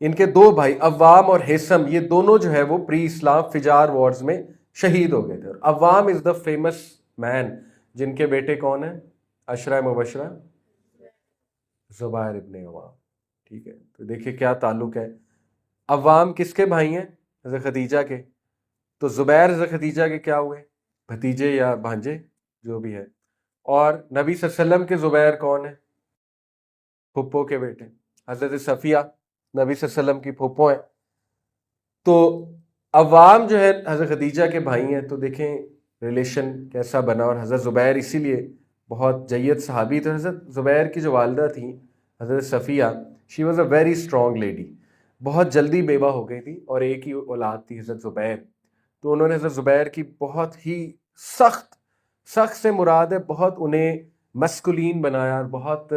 ان کے دو بھائی عوام اور ہیثم، یہ دونوں جو ہے وہ پری اسلام فجار وارز میں شہید ہو گئے تھے. عوام از دا فیمس مین، جن کے بیٹے کون ہیں؟ عشرہ مبشرہ، زبیر ابن عوام، ٹھیک ہے. تو دیکھیں کیا تعلق ہے. عوام کس کے بھائی ہیں؟ حضرت خدیجہ کے. تو زبیر حضرت خدیجہ کے کیا ہوئے؟ بھتیجے یا بھانجے جو بھی ہے. اور نبی صلی اللہ علیہ وسلم کے زبیر کون ہیں؟ پھپھو کے بیٹے. حضرت صفیہ نبی صلی اللہ علیہ وسلم کی پھپھو ہیں. تو عوام جو ہے حضرت خدیجہ کے بھائی ہیں. تو دیکھیں ریلیشن کیسا بنا. اور حضرت زبیر اسی لیے بہت جید صحابی تھے. حضرت زبیر کی جو والدہ تھیں حضرت Safiya, she was a very strong lady. بہت جلدی بیوہ ہو گئی تھی اور ایک ہی اولاد تھی حضرت زبیر. تو انہوں نے حضرت زبیر کی بہت ہی سخت سے مراد ہے بہت انہیں مسکولین بنایا اور بہت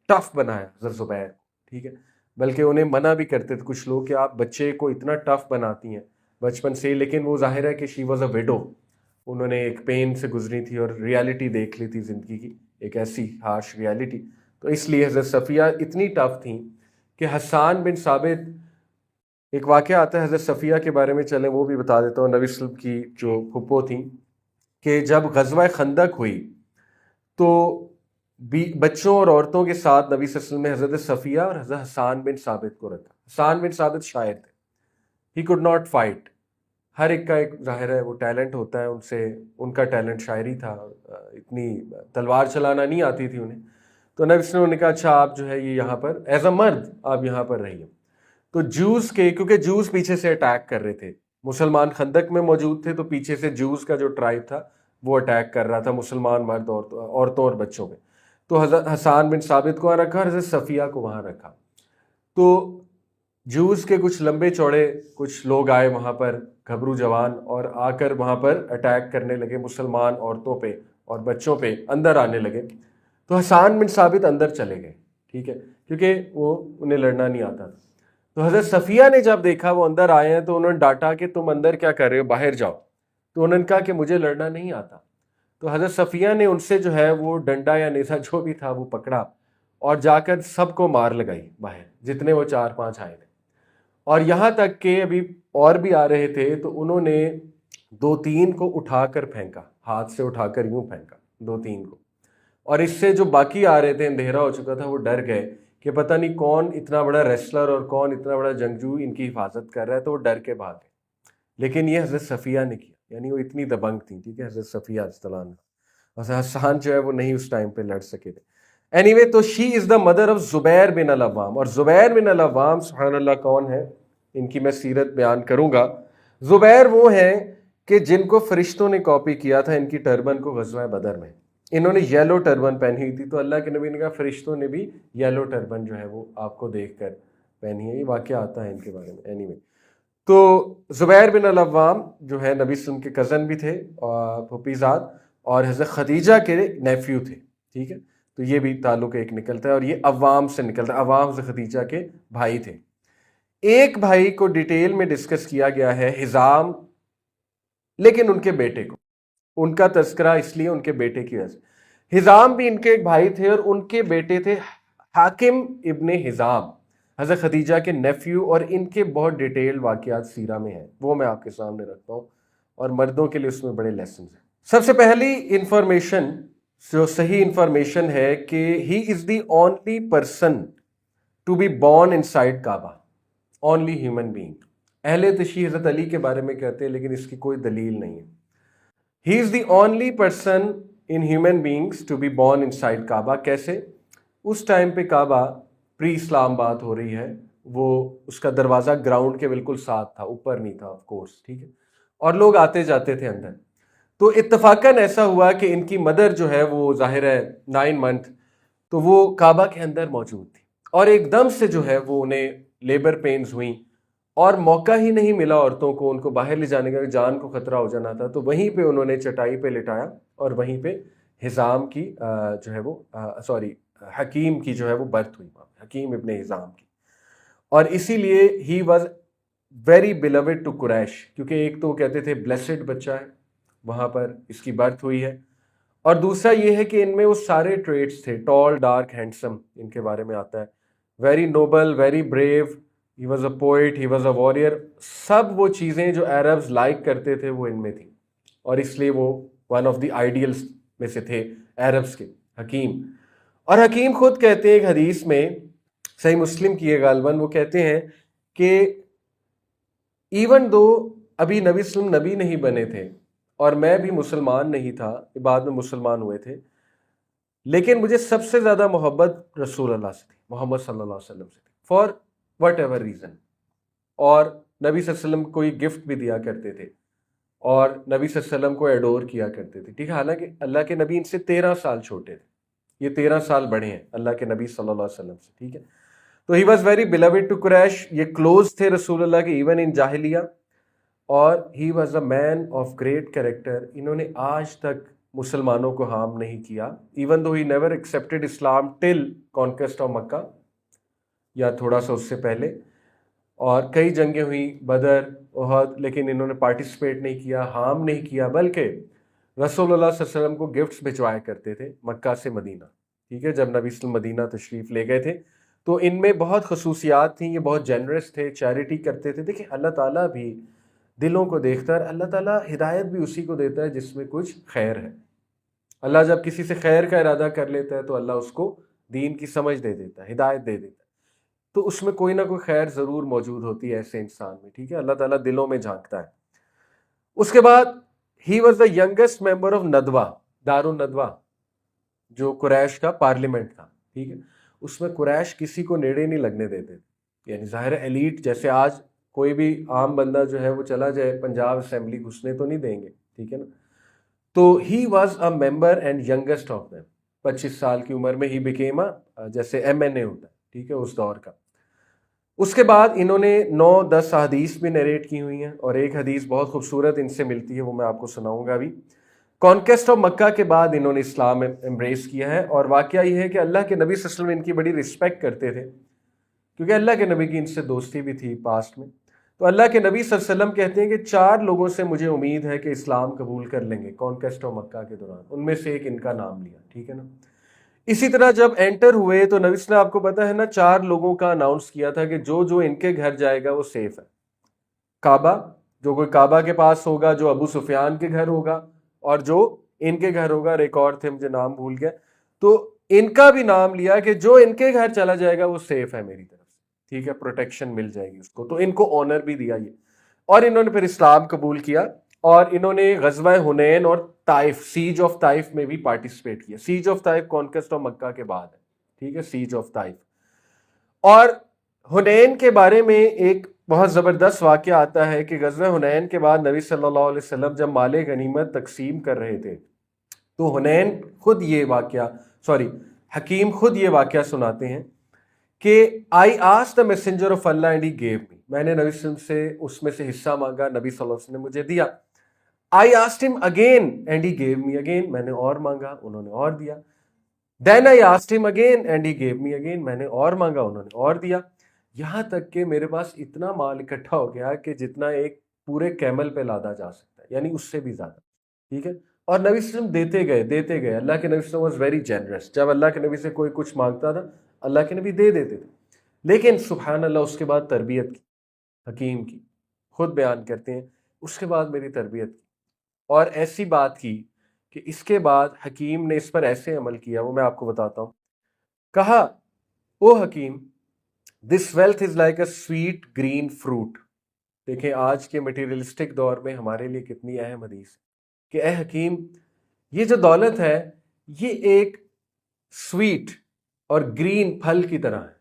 ٹف بنایا حضرت زبیر، ٹھیک ہے. بلکہ انہیں منع بھی کرتے تھے کچھ لوگ کہ آپ بچے کو اتنا ٹف بناتی ہیں بچپن سے. لیکن وہ ظاہر ہے کہ شی واز اے ویڈو، انہوں نے ایک پین سے گزری تھی اور ریالٹی دیکھ لی تھی زندگی کی، ایک ایسی ہارش ریالٹی. تو اس لیے حضرت صفیہ اتنی ٹف تھیں کہ حسان بن ثابت، ایک واقعہ آتا ہے حضرت صفیہ کے بارے میں، چلیں وہ بھی بتا دیتا ہوں. نبی صلی اللہ علیہ وسلم کی جو پھپھو تھیں، کہ جب غزوہ خندق ہوئی تو بچوں اور عورتوں کے ساتھ نبی صلی اللہ علیہ وسلم نے حضرت صفیہ اور حضرت حسان بن ثابت کو رکھا. حسان بن ثابت شاعر تھے، ہی کوڈ ناٹ فائٹ. ہر ایک کا ایک ظاہر ہے وہ ٹیلنٹ ہوتا ہے، ان کا ٹیلنٹ شاعری تھا، اتنی تلوار چلانا نہیں آتی تھی انہیں. تو نبی صلی اللہ علیہ وسلم نے کہا اچھا آپ جو ہے یہ یہاں پر ایز اے مرد آپ یہاں پر رہیے. تو جوز کے، کیونکہ جوز پیچھے سے اٹیک کر رہے تھے، مسلمان خندق میں موجود تھے تو پیچھے سے جوز کا جو ٹرائب تھا وہ اٹیک کر رہا تھا مسلمان مرد عورتوں اور بچوں پہ. تو حضرت حسان بن ثابت کو وہاں رکھا اور حضرت صفیہ کو وہاں رکھا. تو جوز کے کچھ لمبے چوڑے کچھ لوگ آئے وہاں پر، گھبرو جوان، اور آ کر وہاں پر اٹیک کرنے لگے مسلمان عورتوں پہ اور بچوں پہ، اندر آنے لگے. تو حسان بن ثابت اندر چلے گئے، ٹھیک ہے، کیونکہ وہ انہیں لڑنا نہیں آتا تھا. تو حضرت صفیہ نے جب دیکھا وہ اندر آئے ہیں تو انہوں نے ڈانٹا کہ تم اندر کیا کر رہے ہو، باہر جاؤ. تو انہوں نے کہا کہ مجھے لڑنا نہیں آتا. تو حضرت صفیہ نے ان سے جو ہے وہ ڈنڈا یا نیزہ جو بھی تھا وہ پکڑا اور جا کر سب کو مار لگائی باہر، جتنے وہ 4-5 آئے تھے. اور یہاں تک کہ ابھی اور بھی آ رہے تھے تو انہوں نے 2-3 کو اٹھا کر پھینکا، ہاتھ سے اٹھا کر یوں پھینکا 2-3 کو. اور اس سے جو باقی آ رہے تھے، اندھیرا ہو چکا تھا، وہ ڈر گئے کہ پتہ نہیں کون اتنا بڑا ریسلر اور کون اتنا بڑا جنگجو ان کی حفاظت کر رہا ہے، تو وہ ڈر کے بھاگے. لیکن یہ حضرت صفیہ نے کیا، یعنی وہ اتنی دبنگ تھی، ٹھیک ہے، حضرت صفیہ رضی حسان جو ہے وہ نہیں اس ٹائم پہ لڑ سکے تھے. اینی تو شی از دا مدر آف زبیر بن العوام. اور زبیر بن العوام سبحان اللہ کون ہے، ان کی میں سیرت بیان کروں گا. زبیر وہ ہیں کہ جن کو فرشتوں نے کاپی کیا تھا ان کی ٹربن کو غزوہ بدر میں. انہوں نے یلو ٹربن پہنی ہوئی تھی، تو اللہ کے نبی نے کہا فرشتوں نے بھی یلو ٹربن جو ہے وہ آپ کو دیکھ کر پہنی ہے. یہ واقعہ آتا ہے ان کے بارے میں. اینی تو زبیر بن العوام جو ہے نبی صلی اللہ علیہ وسلم کے کزن بھی تھے، پھوپھی زاد، اور حضرت خدیجہ کے نیفیو تھے، ٹھیک ہے. تو یہ بھی تعلق ایک نکلتا ہے، اور یہ عوام سے نکلتا ہے. عوام حضرت خدیجہ کے بھائی تھے. ایک بھائی کو ڈیٹیل میں ڈسکس کیا گیا ہے، حزام، لیکن ان کے بیٹے کو، ان کا تذکرہ اس لیے ان کے بیٹے کی وجہ سے. حزام بھی ان کے ایک بھائی تھے اور ان کے بیٹے تھے حاکم ابن حزام، حضرت خدیجہ کے نیفیو، اور ان کے بہت ڈیٹیل واقعات سیرہ میں ہیں، وہ میں آپ کے سامنے رکھتا ہوں، اور مردوں کے لیے اس میں بڑے لیسنز ہیں. سب سے پہلی انفارمیشن جو صحیح انفارمیشن ہے کہ he is the only person to be born inside Kaaba, only human being. اہل تشیع حضرت علی کے بارے میں کہتے ہیں لیکن اس کی کوئی دلیل نہیں ہے. He is the only person in human beings to be born inside Kaaba. کیسے؟ اس ٹائم پہ کعبہ پری اسلام بات ہو رہی ہے، وہ اس کا دروازہ گراؤنڈ کے بالکل ساتھ تھا، اوپر نہیں تھا آف کورس، ٹھیک ہے، اور لوگ آتے جاتے تھے اندر. تو اتفاقاً ایسا ہوا کہ ان کی مدر جو ہے وہ ظاہر ہے 9 منتھ، تو وہ کعبہ کے اندر موجود تھی، اور ایک دم سے جو ہے وہ انہیں لیبر پینز ہوئیں، اور موقع ہی نہیں ملا عورتوں کو، ان کو باہر لے جانے کا، جان کو خطرہ ہو جانا تھا. تو وہیں پہ انہوں نے چٹائی پہ لٹایا اور وہیں پہ حزام کی جو ہے وہ حکیم کی جو ہے وہ برتھ ہوئی، حکیم ابن حزام کی. اور اسی لیے he was very beloved to Quraysh, کیونکہ ایک تو وہ کہتے تھے بلیسڈ بچہ ہے، وہاں پر اس کی برتھ ہوئی ہے، اور دوسرا یہ ہے کہ ان میں وہ سارے ٹریٹس تھے، ٹال، ڈارک، ہینڈسم، ان کے بارے میں آتا ہے، very noble, very brave, he was a poet, he was a warrior. سب وہ چیزیں جو عربز لائک کرتے تھے وہ ان میں تھیں، اور اس لیے وہ ون آف دی آئیڈیلس میں سے تھے عربز کے، حکیم. اور حکیم خود کہتے ہیں ایک حدیث میں، صحیح مسلم کی ہے غالباً، وہ کہتے ہیں کہ ایون دو ابھی نبی صلی اللہ علیہ وسلم نبی نہیں بنے تھے اور میں بھی مسلمان نہیں تھا، بعد میں مسلمان ہوئے تھے، لیکن مجھے سب سے زیادہ محبت رسول اللہ سے تھی، محمد صلی اللہ علیہ وسلم سے تھی، فار وٹ ایور ریزن. اور نبی صلی اللہ علیہ وسلم کو یہ گفٹ بھی دیا کرتے تھے، اور نبی صلی اللہ علیہ وسلم کو ایڈور کیا کرتے تھے، ٹھیک ہے. حالانکہ اللہ کے نبی ان سے 13 سال چھوٹے تھے، یہ 13 سال بڑے ہیں اللہ کے نبی صلی اللہ علیہ وسلم سے، ٹھیک ہے. تو he was very beloved to Quraysh, یہ کلوز تھے رسول اللہ کے ایون ان جاہلیہ. اور he was a man of great character. انہوں نے آج تک مسلمانوں کو ہارم نہیں کیا، even though he never accepted Islam till conquest of Mecca, یا تھوڑا سا اس سے پہلے. اور کئی جنگیں ہوئیں، بدر، احد، لیکن انہوں نے پارٹیسپیٹ نہیں کیا، ہارم نہیں کیا، بلکہ رسول اللہ صلی اللہ علیہ وسلم کو گفٹس بھجوایا کرتے تھے مکہ سے مدینہ، ٹھیک ہے. جب نبی صلی اللہ علیہ وسلم مدینہ تشریف لے گئے تھے تو ان میں بہت خصوصیات تھیں، یہ بہت جنرس تھے، چیریٹی کرتے تھے. دیکھیں اللہ تعالیٰ بھی دلوں کو دیکھتا ہے، اللہ تعالیٰ ہدایت بھی اسی کو دیتا ہے جس میں کچھ خیر ہے. اللہ جب کسی سے خیر کا ارادہ کر لیتا ہے تو اللہ اس کو دین کی سمجھ دے دیتا ہے، ہدایت دے دیتا ہے، تو اس میں کوئی نہ کوئی خیر ضرور موجود ہوتی ہے ایسے انسان میں، ٹھیک ہے. اللہ تعالیٰ دلوں میں جھانکتا ہے. اس کے بعد he was the youngest member of Nadwa, دار الندوہ، جو قریش کا پارلیمنٹ تھا، ٹھیک ہے. اس میں قریش کسی کو نیڑے نہیں لگنے دیتے، یعنی ظاہر ایلیٹ جیسے آج کوئی بھی عام بندہ جو ہے وہ چلا جائے پنجاب اسمبلی گھسنے تو نہیں دیں گے، ٹھیک ہے نا. تو he was a member and youngest of them. 25 سال کی عمر میں ہی بیکیم جیسے MNA ہوتا ہے، ٹھیک ہے، اس دور کا. اس کے بعد انہوں نے 9-10 احادیث بھی نریٹ کی ہوئی ہیں، اور ایک حدیث بہت خوبصورت ان سے ملتی ہے، وہ میں آپ کو سناؤں گا ابھی. کانکویسٹ آف مکہ کے بعد انہوں نے اسلام امبریس کیا ہے، اور واقعہ یہ ہے کہ اللہ کے نبی صلی اللہ علیہ وسلم ان کی بڑی رسپیکٹ کرتے تھے، کیونکہ اللہ کے نبی کی ان سے دوستی بھی تھی پاسٹ میں. تو اللہ کے نبی صلی اللہ علیہ وسلم کہتے ہیں کہ 4 لوگوں سے مجھے امید ہے کہ اسلام قبول کر لیں گے کانکویسٹ آف مکہ کے دوران. ان میں سے ایک ان کا نام لیا، ٹھیک ہے نا. اسی طرح جب انٹر ہوئے تو نبی صلی اللہ، آپ کو پتا ہے نا، 4 لوگوں کا اناؤنس کیا تھا کہ جو جو ان کے گھر جائے گا وہ سیف ہے. کعبہ، جو کوئی کعبہ کے پاس ہوگا، جو ابو سفیان کے گھر ہوگا، اور جو ان کے گھر ہوگا، اور ایک اور تھے مجھے نام بھول گیا، تو ان کا بھی نام لیا کہ جو ان کے گھر چلا جائے گا وہ سیف ہے میری طرف سے، ٹھیک ہے، پروٹیکشن مل جائے گی اس کو. تو ان کو آنر بھی دیا یہ، اور انہوں نے پھر اسلام قبول کیا، اور انہوں نے غزوہ حنین اور طائف، سیج آف طائف میں بھی پارٹیسپیٹ کیا. سیج آف طائف کانکویسٹ آف مکہ کے بعد ہے، ٹھیک ہے، سیج آف طائف. اور حنین کے بارے میں ایک بہت زبردست واقعہ آتا ہے کہ غزوہ حنین کے بعد نبی صلی اللہ علیہ وسلم جب مال غنیمت تقسیم کر رہے تھے، تو حنین خود یہ واقعہ حکیم خود یہ واقعہ سناتے ہیں کہ I asked the messenger of Allah and he gave me. میں نے نبی صلی اللہ علیہ وسلم سے اس میں سے حصہ مانگا، نبی صلی اللہ علیہ وسلم نے مجھے دیا. I asked him again and he gave me again. میں نے اور مانگا، انہوں نے اور دیا. Then I asked him again and he gave me again. میں نے اور مانگا، انہوں نے اور دیا. یہاں تک کہ میرے پاس اتنا مال اکٹھا ہو گیا کہ جتنا ایک پورے کیمل پہ لادا جا سکتا ہے، یعنی اس سے بھی زیادہ، ٹھیک ہے. اور نبی صلی اللہ علیہ وسلم دیتے گئے. اللہ کے نبی صلی اللہ علیہ وسلم واز ویری جنرس. جب اللہ کے نبی سے کوئی کچھ مانگتا تھا، اللہ کے نبی دے دیتے تھے. لیکن سبحان اللہ، اس کے بعد تربیت کی، حکیم کی، خود بیان کرتے ہیں اس کے بعد میری تربیت کی، اور ایسی بات کی کہ اس کے بعد حکیم نے اس پر ایسے عمل کیا، وہ میں آپ کو بتاتا ہوں. کہا، oh Hakim, this wealth is like a sweet green fruit. دیکھیں آج کے مٹیریلسٹک دور میں ہمارے لیے کتنی اہم حدیث ہے کہ اے حکیم، یہ جو دولت ہے یہ ایک سویٹ اور گرین پھل کی طرح ہے،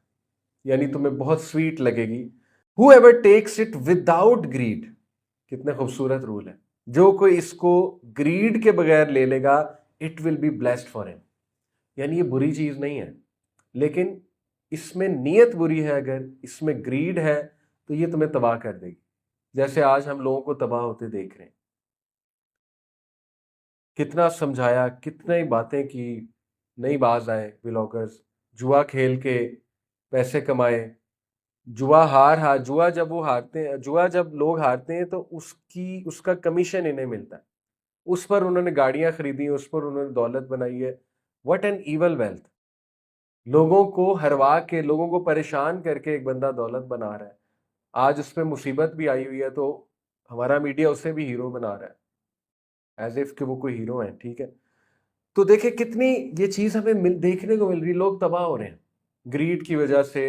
یعنی تمہیں بہت سویٹ لگے گی. whoever takes it without greed. کتنے خوبصورت رول ہے. جو کوئی اس کو گریڈ کے بغیر لے لے گا it will be blessed for him. یعنی یہ بری چیز نہیں ہے، لیکن اس میں نیت بری ہے، اگر اس میں گریڈ ہے تو یہ تمہیں تباہ کر دے گی. جیسے آج ہم لوگوں کو تباہ ہوتے دیکھ رہے ہیں. کتنا سمجھایا، کتنی باتیں کی، نہیں باز آئے ولاگرز. جوا کھیل کے پیسے کمائے، جوا جب وہ ہارتے ہیں، جوا جب لوگ ہارتے ہیں تو اس کا کمیشن انہیں ملتا ہے. اس پر انہوں نے گاڑیاں خریدی، اس پر انہوں نے دولت بنائی ہے. What an evil wealth. لوگوں کو ہروا کے، لوگوں کو پریشان کر کے ایک بندہ دولت بنا رہا ہے. آج اس پہ مصیبت بھی آئی ہوئی ہے تو ہمارا میڈیا اسے بھی ہیرو بنا رہا ہے، ایز اف کہ وہ کوئی ہیرو ہے، ٹھیک ہے. تو دیکھیں کتنی یہ چیز ہمیں دیکھنے کو مل رہی. لوگ تباہ ہو رہے ہیں گریڈ کی وجہ سے،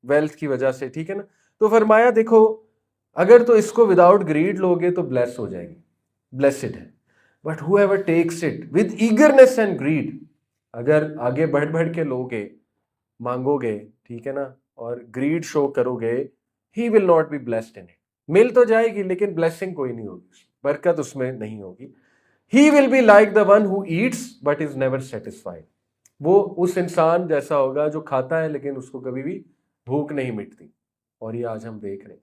ویلتھ کی وجہ سے، ٹھیک ہے نا. تو فرمایا دیکھو، اگر تو اس کو وداؤٹ گریڈ لوگے تو بلیس ہو جائے گی، بلیسڈ ہے. But whoever takes it with eagerness and greed, اگر آگے بڑھ بڑھ کے لوگے، مانگو گے، ٹھیک ہے نا، اور گریڈ شو کرو گے، he will not be blessed in it. مل تو جائے گی لیکن بلیسنگ کوئی نہیں ہوگی، برکت اس میں نہیں ہوگی. He will be like the one who eats but is never satisfied. وہ اس انسان جیسا ہوگا جو کھاتا ہے لیکن اس کو کبھی بھی بھوک نہیں مٹتی. اور یہ آج ہم دیکھ رہے ہیں.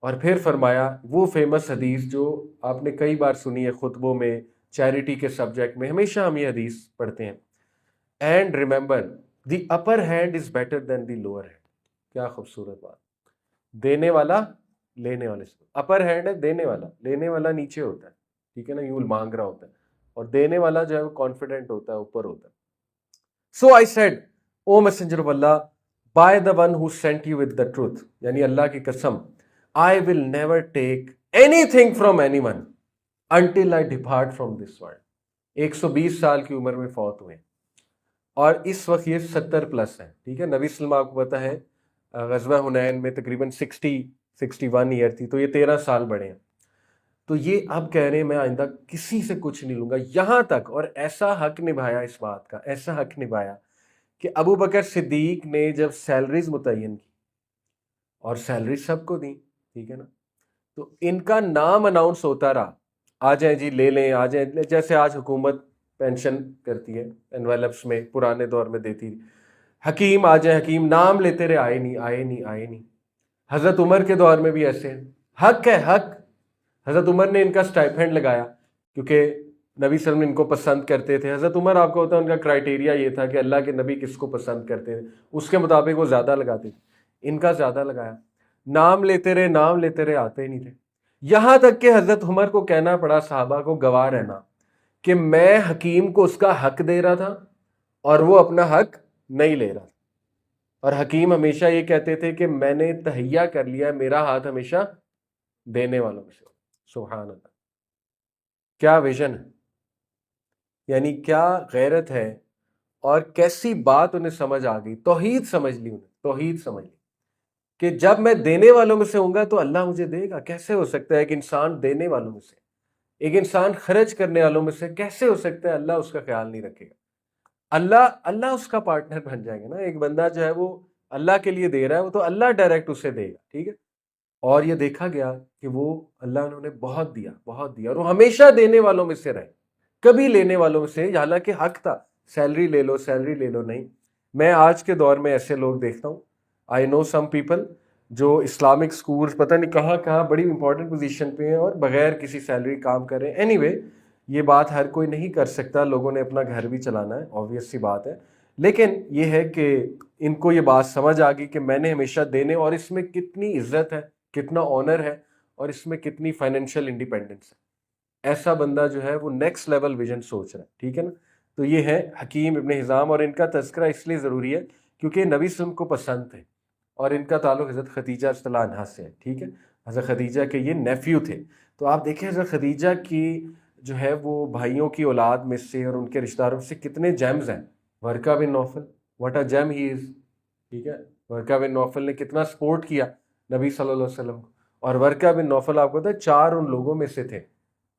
اور پھر فرمایا وہ فیمس حدیث جو آپ نے کئی بار سنی ہے خطبوں میں، چیریٹی کے سبجیکٹ میں ہمیشہ ہم یہ حدیث پڑھتے ہیں. And remember the upper hand is better than the lower hand. کیا خوبصورت بات. دینے والا لینے والے سے، اپر ہینڈ ہے دینے والا، لینے والا نیچے ہوتا ہے، ٹھیک ہے نا، یوں مانگ رہا ہوتا ہے، اور دینے والا جو ہے وہ کانفیڈنٹ ہوتا ہے، اوپر ہوتا ہے. So I said, oh messenger of Allah, by the one who sent you with the truth, یعنی اللہ کی قسم، I will never take any thing from any one until I depart from this world. 120 سال کی عمر میں فوت ہوئے، اور اس وقت یہ 70 پلس ہیں، ٹھیک ہے. نبی صلی اللہ علیہ وسلم آپ کو پتا ہے غزوہ حنین میں تقریباً 61 ایئر تھی، تو یہ 13 سال بڑے ہیں. تو یہ اب کہہ رہے ہیں میں آئندہ کسی سے کچھ نہیں لوں گا، یہاں تک. اور ایسا حق نبھایا اس بات کا، ایسا حق نبھایا کہ ابو بکر صدیق نے جب سیلریز متعین کی، اور سیلری سب کو دی، ٹھیک ہے نا، تو ان کا نام اناؤنس ہوتا رہا، آ جائیں جی لے لیں، آ جائیں، جیسے آج حکومت پینشن کرتی ہے انویلپس میں، پرانے دور میں دیتی تھی، حکیم آ جائیں حکیم، نام لیتے رہے، آئے نہیں آئے نہیں آئے نہیں۔ حضرت عمر کے دور میں بھی ایسے ہیں، حق ہے حق، حضرت عمر نے ان کا اسٹائپینڈ لگایا کیونکہ نبی صلی اللہ علیہ وسلم ان کو پسند کرتے تھے۔ حضرت عمر آپ کو ہوتا ہے ان کا کرائٹیریا یہ تھا کہ اللہ کے نبی کس کو پسند کرتے تھے، اس کے مطابق وہ زیادہ لگاتے تھے، ان کا زیادہ لگایا، نام لیتے رہے نام لیتے رہے، آتے ہی نہیں تھے، یہاں تک کہ حضرت عمر کو کہنا پڑا صحابہ کو گواہ رہنا کہ میں حکیم کو اس کا حق دے رہا تھا اور وہ اپنا حق نہیں لے رہا تھا، اور حکیم ہمیشہ یہ کہتے تھے کہ میں نے تہیہ کر لیا ہے، میرا ہاتھ ہمیشہ دینے والوں میں سے۔ سبحان اللہ، کیا ویژن ہے، یعنی کیا غیرت ہے، اور کیسی بات انہیں سمجھ آ گئی، توحید سمجھ لی انہیں، توحید سمجھ لی کہ جب میں دینے والوں میں سے ہوں گا تو اللہ مجھے دے گا۔ کیسے ہو سکتا ہے ایک انسان دینے والوں میں سے، ایک انسان خرچ کرنے والوں میں سے کیسے ہو سکتا ہے اللہ اس کا خیال نہیں رکھے گا؟ اللہ اس کا پارٹنر بن جائے گا نا۔ ایک بندہ جو ہے وہ اللہ کے لیے دے رہا ہے، وہ تو اللہ ڈائریکٹ اسے دے گا، ٹھیک ہے۔ اور یہ دیکھا گیا کہ وہ اللہ انہوں نے بہت دیا بہت دیا، اور وہ ہمیشہ دینے والوں میں سے رہے، کبھی لینے والوں میں سے، حالانکہ حق تھا، سیلری لے لو سیلری لے لو، نہیں۔ میں آج کے دور میں ایسے لوگ دیکھتا ہوں، آئی نو سم پیپل جو اسلامک سکولز پتہ نہیں کہاں کہاں بڑی امپورٹنٹ پوزیشن پہ ہیں اور بغیر کسی سیلری کام کر رہے ہیں۔ اینی وے، یہ بات ہر کوئی نہیں کر سکتا، لوگوں نے اپنا گھر بھی چلانا ہے، آبویس سی بات ہے، لیکن یہ ہے کہ ان کو یہ بات سمجھ آ گئی کہ میں نے ہمیشہ دینے، اور اس میں کتنی عزت ہے، کتنا آنر ہے، اور اس میں کتنی فائنینشیل انڈیپینڈنس ہے۔ ایسا بندہ جو ہے وہ نیکسٹ لیول ویژن سوچ رہا ہے، ٹھیک ہے نا۔ تو یہ ہے حکیم ابن حزام، اور ان کا تذکرہ اس لیے ضروری ہے کیونکہ نبی صلی اللہ علیہ وسلم کو پسند تھے، اور ان کا تعلق حضرت خدیجہ رضی اللہ عنہا سے ہے، ٹھیک ہے۔ حضرت خدیجہ کے یہ نیفیو تھے۔ تو آپ دیکھیں حضرت خدیجہ کی جو ہے وہ بھائیوں کی اولاد میں سے اور ان کے رشتہ داروں سے کتنے جیمز ہیں۔ Waraqah bin Naufal, what a جیم ہی از، ٹھیک ہے۔ ورقہ بن نوفل نے کتنا سپورٹ کیا نبی صلی اللہ علیہ وسلم کو، اور ورقہ بن نوفل آپ کو پتہ ہے 4 ان لوگوں میں سے تھے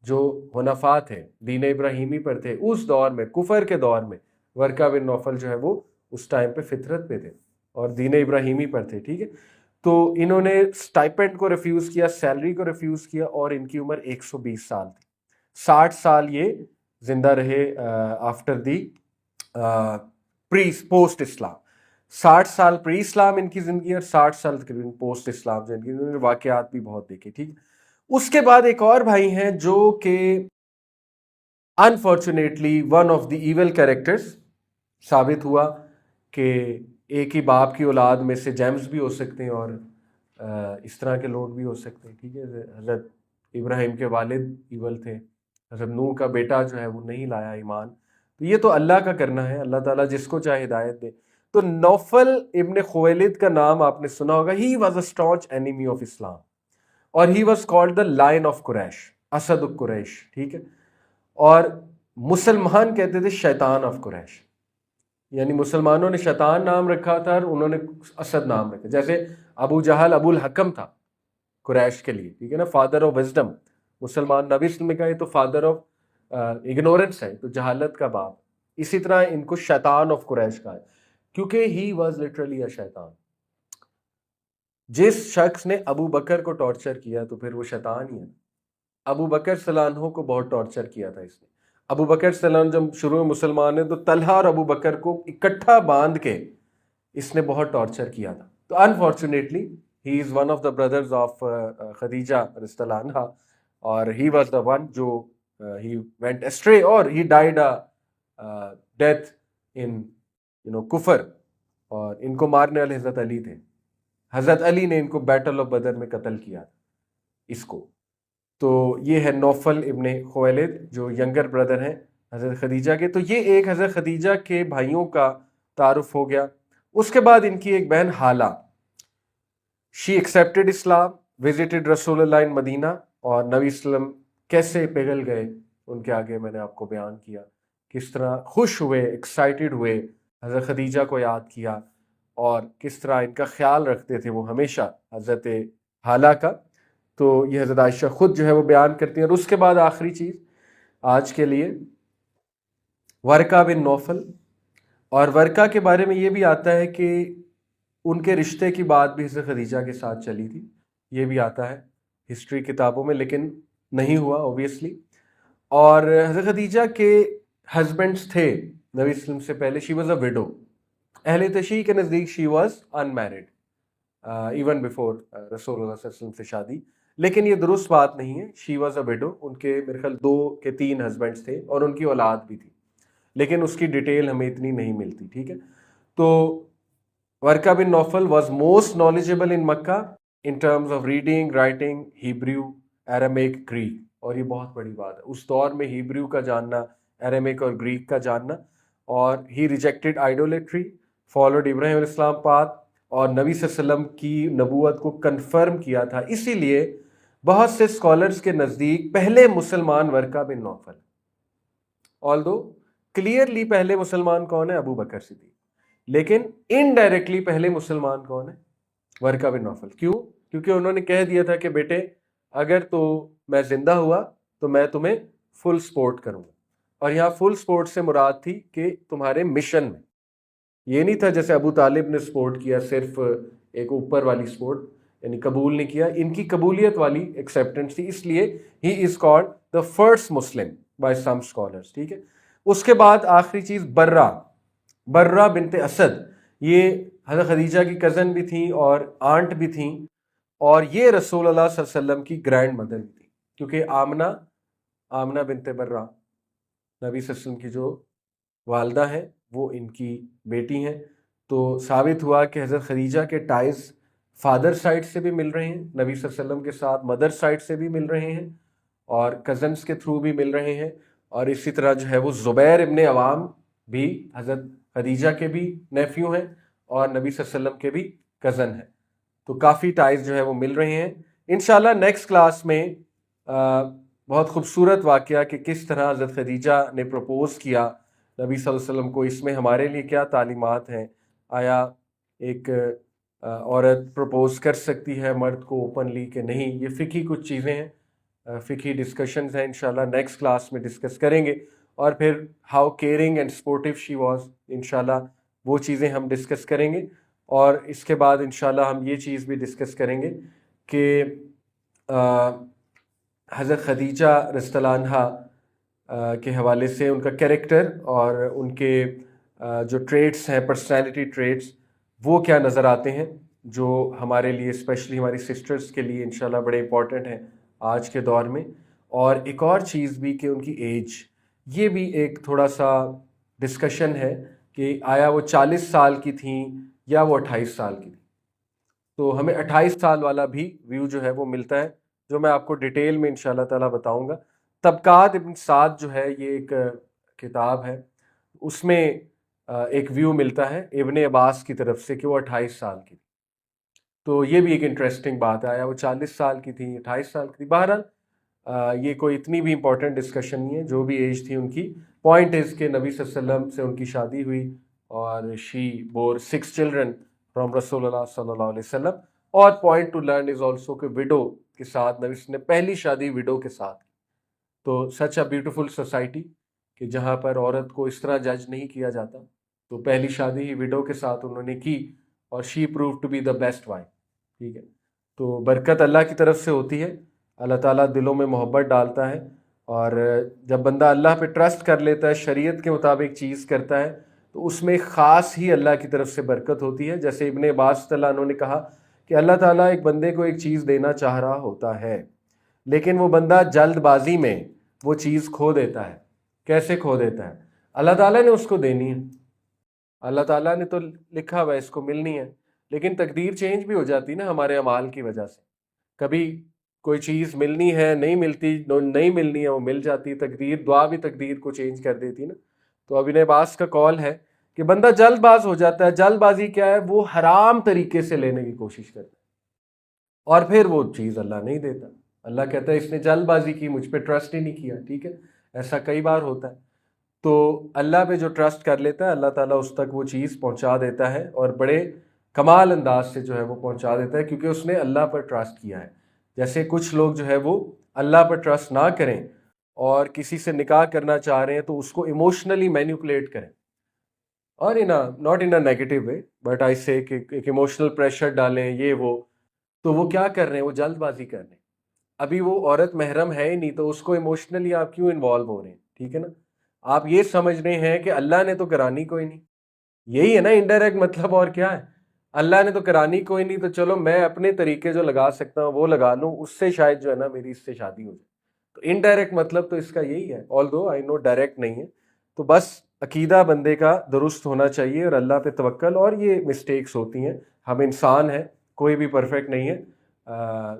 جو حنفاء تھے، دین ابراہیمی پر تھے اس دور میں، کفر کے دور میں۔ ورقہ بن نوفل جو ہے وہ اس ٹائم پہ فطرت پہ تھے اور دین ابراہیمی پر تھے، ٹھیک ہے۔ تو انہوں نے سٹائپینڈ کو ریفیوز کیا، سیلری کو ریفیوز کیا، اور ان کی عمر 120 سال تھی۔ 60 سال یہ زندہ رہے آفٹر دی پوسٹ اسلام۔ 60 سال پری اسلام ان کی زندگی، اور 60 سال تقریباً پوسٹ اسلام زندگی، انہوں نے واقعات بھی بہت دیکھے، ٹھیک ہے۔ اس کے بعد ایک اور بھائی ہیں جو کہ unfortunately one of the evil characters ثابت ہوا کہ ایک ہی باپ کی اولاد میں سے جیمز بھی ہو سکتے ہیں اور اس طرح کے لوگ بھی ہو سکتے ہیں، ٹھیک ہے۔ حضرت ابراہیم کے والد ایول تھے، حضرت نوح کا بیٹا جو ہے وہ نہیں لایا ایمان، تو یہ تو اللہ کا کرنا ہے، اللہ تعالیٰ جس کو چاہے ہدایت دے۔ تو نوفل ابن خویلد کا نام آپ نے سنا ہوگا، he was a staunch enemy of Islam, اور he was called the lion of Quraysh, Asad Quraysh, ٹھیک ہے۔ اور مسلمان کہتے تھے شیطان آف قریش، یعنی مسلمانوں نے شیطان نام رکھا تھا اور انہوں نے اسد نام رکھا، جیسے ابو جہل ابو الحکم تھا قریش کے لیے، ٹھیک ہے نا، فادر آف وزڈم۔ مسلمان نبی صلی اللہ علیہ وسلم نے کہا یہ تو فادر آف اگنورنس ہے، تو جہالت کا باپ۔ اسی طرح ان کو شیطان آف قریش کہا ہے کیونکہ ہی واز لٹرلی اے شیطان۔ جس شخص نے ابو بکر کو ٹارچر کیا تو پھر وہ شیطان ہی ہے۔ ابو بکر صلی اللہ عنہ کو بہت ٹارچر کیا تھا اس نے۔ ابو بکر صلی اللہ عنہ جب شروع میں مسلمان ہیں تو طلحہ اور ابو بکر کو اکٹھا باندھ کے اس نے بہت ٹارچر کیا تھا۔ تو unfortunately he is one of the brothers of Khadija رضی اللہ عنہا، اور ہی واز دا ون جو ہی وینٹ اسٹرے اور ہی ڈائیڈ ڈیتھ ان کفر، اور ان کو مارنے والے حضرت علی تھے۔ حضرت علی نے ان کو بیٹل آف بدر میں قتل کیا اس کو۔ تو یہ ہے نوفل ابن خویلد جو ینگر بردر ہیں حضرت خدیجہ کے۔ تو یہ ایک حضرت خدیجہ کے بھائیوں کا تعارف ہو گیا۔ اس کے بعد ان کی ایک بہن حالہ، شی ایکسیپٹڈ اسلام، وزٹڈ رسول اللہ ان مدینہ، اور نبی صلی اللہ علیہ وسلم کیسے پگھل گئے ان کے آگے میں نے آپ کو بیان کیا، کس طرح خوش ہوئے، ایکسائٹڈ ہوئے، حضرت خدیجہ کو یاد کیا، اور کس طرح ان کا خیال رکھتے تھے وہ ہمیشہ حضرت حالہ کا۔ تو یہ حضرت عائشہ خود جو ہے وہ بیان کرتی ہیں۔ اور اس کے بعد آخری چیز آج کے لیے ورقہ بن نوفل، اور ورقہ کے بارے میں یہ بھی آتا ہے کہ ان کے رشتے کی بات بھی حضرت خدیجہ کے ساتھ چلی تھی، یہ بھی آتا ہے۔ ہسٹری کتابوں میں، لیکن نہیں ہوا اوبیسلی. اور حضرت خدیجہ کے ہسبینڈس تھے نبی وسلم سے پہلے. شی واز اے وڈو. اہل تشیع کے نزدیک she was in married even before رسول اللہ صلی اللہ علیہ وسلم سے شادی. لیکن یہ درست بات نہیں ہے. شی واز اے وڈو. ان کے میرے خیال 2 کے 3 ہسبینڈس تھے اور ان کی اولاد بھی تھی، لیکن اس کی ڈیٹیل ہمیں اتنی نہیں ملتی. ٹھیک ہے. تو Waraqah bin Nawfal was most knowledgeable in Mecca in terms of reading, writing, Hebrew, Aramaic, Greek. اور یہ بہت بڑی بات ہے اس دور میں ہیبریو کا جاننا، ایرامک اور گریک کا جاننا. اور ہی ریجیکٹڈ آئیڈولیٹری، فالوڈ ابراہیم علیہ السلام پاتھ، اور نبی صلی اللہ علیہ وسلم کی نبوت کو کنفرم کیا تھا. اسی لیے بہت سے اسکالرز کے نزدیک پہلے مسلمان ورقہ بن نوفل. آلدو کلیئرلی پہلے مسلمان کون ہے؟ ابو بکر صدیق. لیکن انڈائریکٹلی پہلے مسلمان کون ہے؟ ورقہ بن نوفل. کیوں؟ کیونکہ انہوں نے کہہ دیا تھا کہ بیٹے اگر تو میں زندہ ہوا تو میں تمہیں فل سپورٹ کروں گا. اور یہاں فل سپورٹ سے مراد تھی کہ تمہارے مشن میں. یہ نہیں تھا جیسے ابو طالب نے سپورٹ کیا صرف ایک اوپر والی سپورٹ، یعنی قبول نہیں کیا. ان کی قبولیت والی ایکسیپٹنس تھی، اس لیے he is called the first Muslim by some scholars. ٹھیک ہے. اس کے بعد آخری چیز برہ بنت اسد. یہ حضرت خدیجہ کی کزن بھی تھیں اور آنٹ بھی تھیں، اور یہ رسول اللہ صلی اللہ علیہ وسلم کی گرینڈ مدر بھی تھی، کیونکہ آمنہ بنت برہ نبی صلی اللہ علیہ وسلم کی جو والدہ ہیں وہ ان کی بیٹی ہیں. تو ثابت ہوا کہ حضرت خدیجہ کے ٹائز فادر سائڈ سے بھی مل رہے ہیں نبی صلی اللہ علیہ وسلم کے ساتھ، مدر سائڈ سے بھی مل رہے ہیں اور کزنس کے تھرو بھی مل رہے ہیں. اور اسی طرح جو ہے وہ زبیر ابن عوام بھی حضرت خدیجہ کے بھی نیفیو ہیں اور نبی صلی اللہ علیہ وسلم کے بھی کزن ہیں. تو کافی ٹائز جو ہے وہ مل رہے ہیں. انشاءاللہ نیکسٹ کلاس میں بہت خوبصورت واقعہ کہ کس طرح حضرت خدیجہ نے پروپوز کیا نبی صلی اللہ علیہ وسلم کو. اس میں ہمارے لیے کیا تعلیمات ہیں؟ آیا ایک عورت پروپوز کر سکتی ہے مرد کو اوپنلی کہ نہیں؟ یہ فقہی کچھ چیزیں ہیں، فقہی ڈسکشنز ہیں. انشاءاللہ نیکسٹ کلاس میں ڈسکس کریں گے. اور پھر how caring and supportive she was, انشاءاللہ وہ چیزیں ہم ڈسکس کریں گے. اور اس کے بعد انشاءاللہ ہم یہ چیز بھی ڈسکس کریں گے کہ حضرت خدیجہ رضی اللہ عنہا کے حوالے سے ان کا کیریکٹر اور ان کے جو ٹریٹس ہیں، پرسنالٹی ٹریٹس، وہ کیا نظر آتے ہیں جو ہمارے لیے اسپیشلی ہماری سسٹرز کے لیے انشاءاللہ بڑے امپورٹنٹ ہیں آج کے دور میں. اور ایک اور چیز بھی کہ ان کی ایج، یہ بھی ایک تھوڑا سا ڈسکشن ہے کہ آیا وہ 40 سال کی تھیں یا وہ 28 سال کی تھیں. تو ہمیں 28 سال والا بھی ویو جو ہے وہ ملتا ہے، جو میں آپ کو ڈیٹیل میں انشاءاللہ تعالیٰ بتاؤں گا. طبقات ابن سعد جو ہے یہ ایک کتاب ہے، اس میں ایک ویو ملتا ہے ابن عباس کی طرف سے کہ وہ 28 سال کی تھی. تو یہ بھی ایک انٹرسٹنگ بات ہے، آیا وہ 40 سال کی تھی 28 سال کی تھی. بہرحال یہ کوئی اتنی بھی امپورٹنٹ ڈسکشن نہیں ہے، جو بھی ایج تھی ان کی. پوائنٹ از کہ نبی صلی اللہ علیہ وسلم سے ان کی شادی ہوئی اور شی بور 6 چلڈرن فرام رسول اللہ صلی اللہ علیہ وسلم. اور point to learn is also کہ وڈو کے ساتھ نبی صلی اللہ علیہ وسلم نے پہلی شادی وڈو کے ساتھ. تو سچ اے بیوٹیفل سوسائٹی کہ جہاں پر عورت کو اس طرح جج نہیں کیا جاتا. تو پہلی شادی ہی وڈو کے ساتھ انہوں نے کی اور she prove to be the best wife. ٹھیک ہے. تو برکت اللہ کی طرف سے ہوتی ہے، اللہ تعالیٰ دلوں میں محبت ڈالتا ہے. اور جب بندہ اللہ پہ ٹرسٹ کر لیتا ہے، شریعت کے مطابق چیز کرتا ہے، تو اس میں خاص ہی اللہ کی طرف سے برکت ہوتی ہے. جیسے ابن عباس رضی اللہ عنہ نے کہا کہ اللہ تعالیٰ ایک بندے کو ایک چیز دینا چاہ رہا ہوتا ہے، لیکن وہ بندہ جلد بازی میں وہ چیز کھو دیتا ہے. کیسے کھو دیتا ہے؟ اللہ تعالیٰ نے اس کو دینی ہے، اللہ تعالیٰ نے تو لکھا ہوا ہے اس کو ملنی ہے، لیکن تقدیر چینج بھی ہو جاتی نا ہمارے اعمال کی وجہ سے. کبھی کوئی چیز ملنی ہے نہیں ملتی، نہیں ملنی ہے وہ مل جاتی. تقدیر، دعا بھی تقدیر کو چینج کر دیتی نا. تو ابن عباس کا قول ہے کہ بندہ جلد باز ہو جاتا ہے. جلد بازی کیا ہے؟ وہ حرام طریقے سے لینے کی کوشش کرتا ہے اور پھر وہ چیز اللہ نہیں دیتا. اللہ کہتا ہے اس نے جلد بازی کی، مجھ پہ ٹرسٹ ہی نہیں کیا. ٹھیک ہے، ایسا کئی بار ہوتا ہے. تو اللہ پہ جو ٹرسٹ کر لیتا ہے اللہ تعالیٰ اس تک وہ چیز پہنچا دیتا ہے، اور بڑے کمال انداز سے جو ہے وہ پہنچا دیتا ہے، کیونکہ اس نے اللہ پر ٹرسٹ کیا ہے. جیسے کچھ لوگ جو ہے وہ اللہ پر ٹرسٹ نہ کریں اور کسی سے نکاح کرنا چاہ رہے ہیں تو اس کو ایموشنلی مینیپولیٹ کریں، اور not in a negative way but I سے کہ ایک ایموشنل پریشر ڈالیں، یہ وہ. تو وہ کیا کر رہے ہیں؟ وہ جلد بازی کر رہے ہیں. ابھی وہ عورت محرم ہے ہی نہیں تو اس کو ایموشنلی آپ کیوں انوالو ہو رہے ہیں؟ ٹھیک ہے نا، آپ یہ سمجھ رہے ہیں کہ اللہ نے تو کرانی کوئی نہیں، یہی ہے نا انڈائریکٹ مطلب، اور کیا ہے؟ اللہ نے تو کرانی کوئی نہیں، تو چلو میں اپنے طریقے جو لگا سکتا ہوں وہ لگا لوں، اس سے شاید جو ہے نا میری اس سے شادی ہو جائے۔ تو انڈائریکٹ مطلب تو اس کا یہی ہے، آل دو آئی نو ڈائریکٹ نہیں ہے۔ تو بس عقیدہ بندے کا درست ہونا چاہیے اور اللہ پہ توکل، اور یہ مسٹیکس ہوتی ہیں، ہم انسان ہیں، کوئی بھی پرفیکٹ نہیں ہے،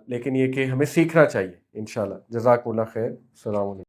لیکن یہ کہ ہمیں سیکھنا چاہیے انشاءاللہ۔ جزاک اللہ خیر، السلام علیکم۔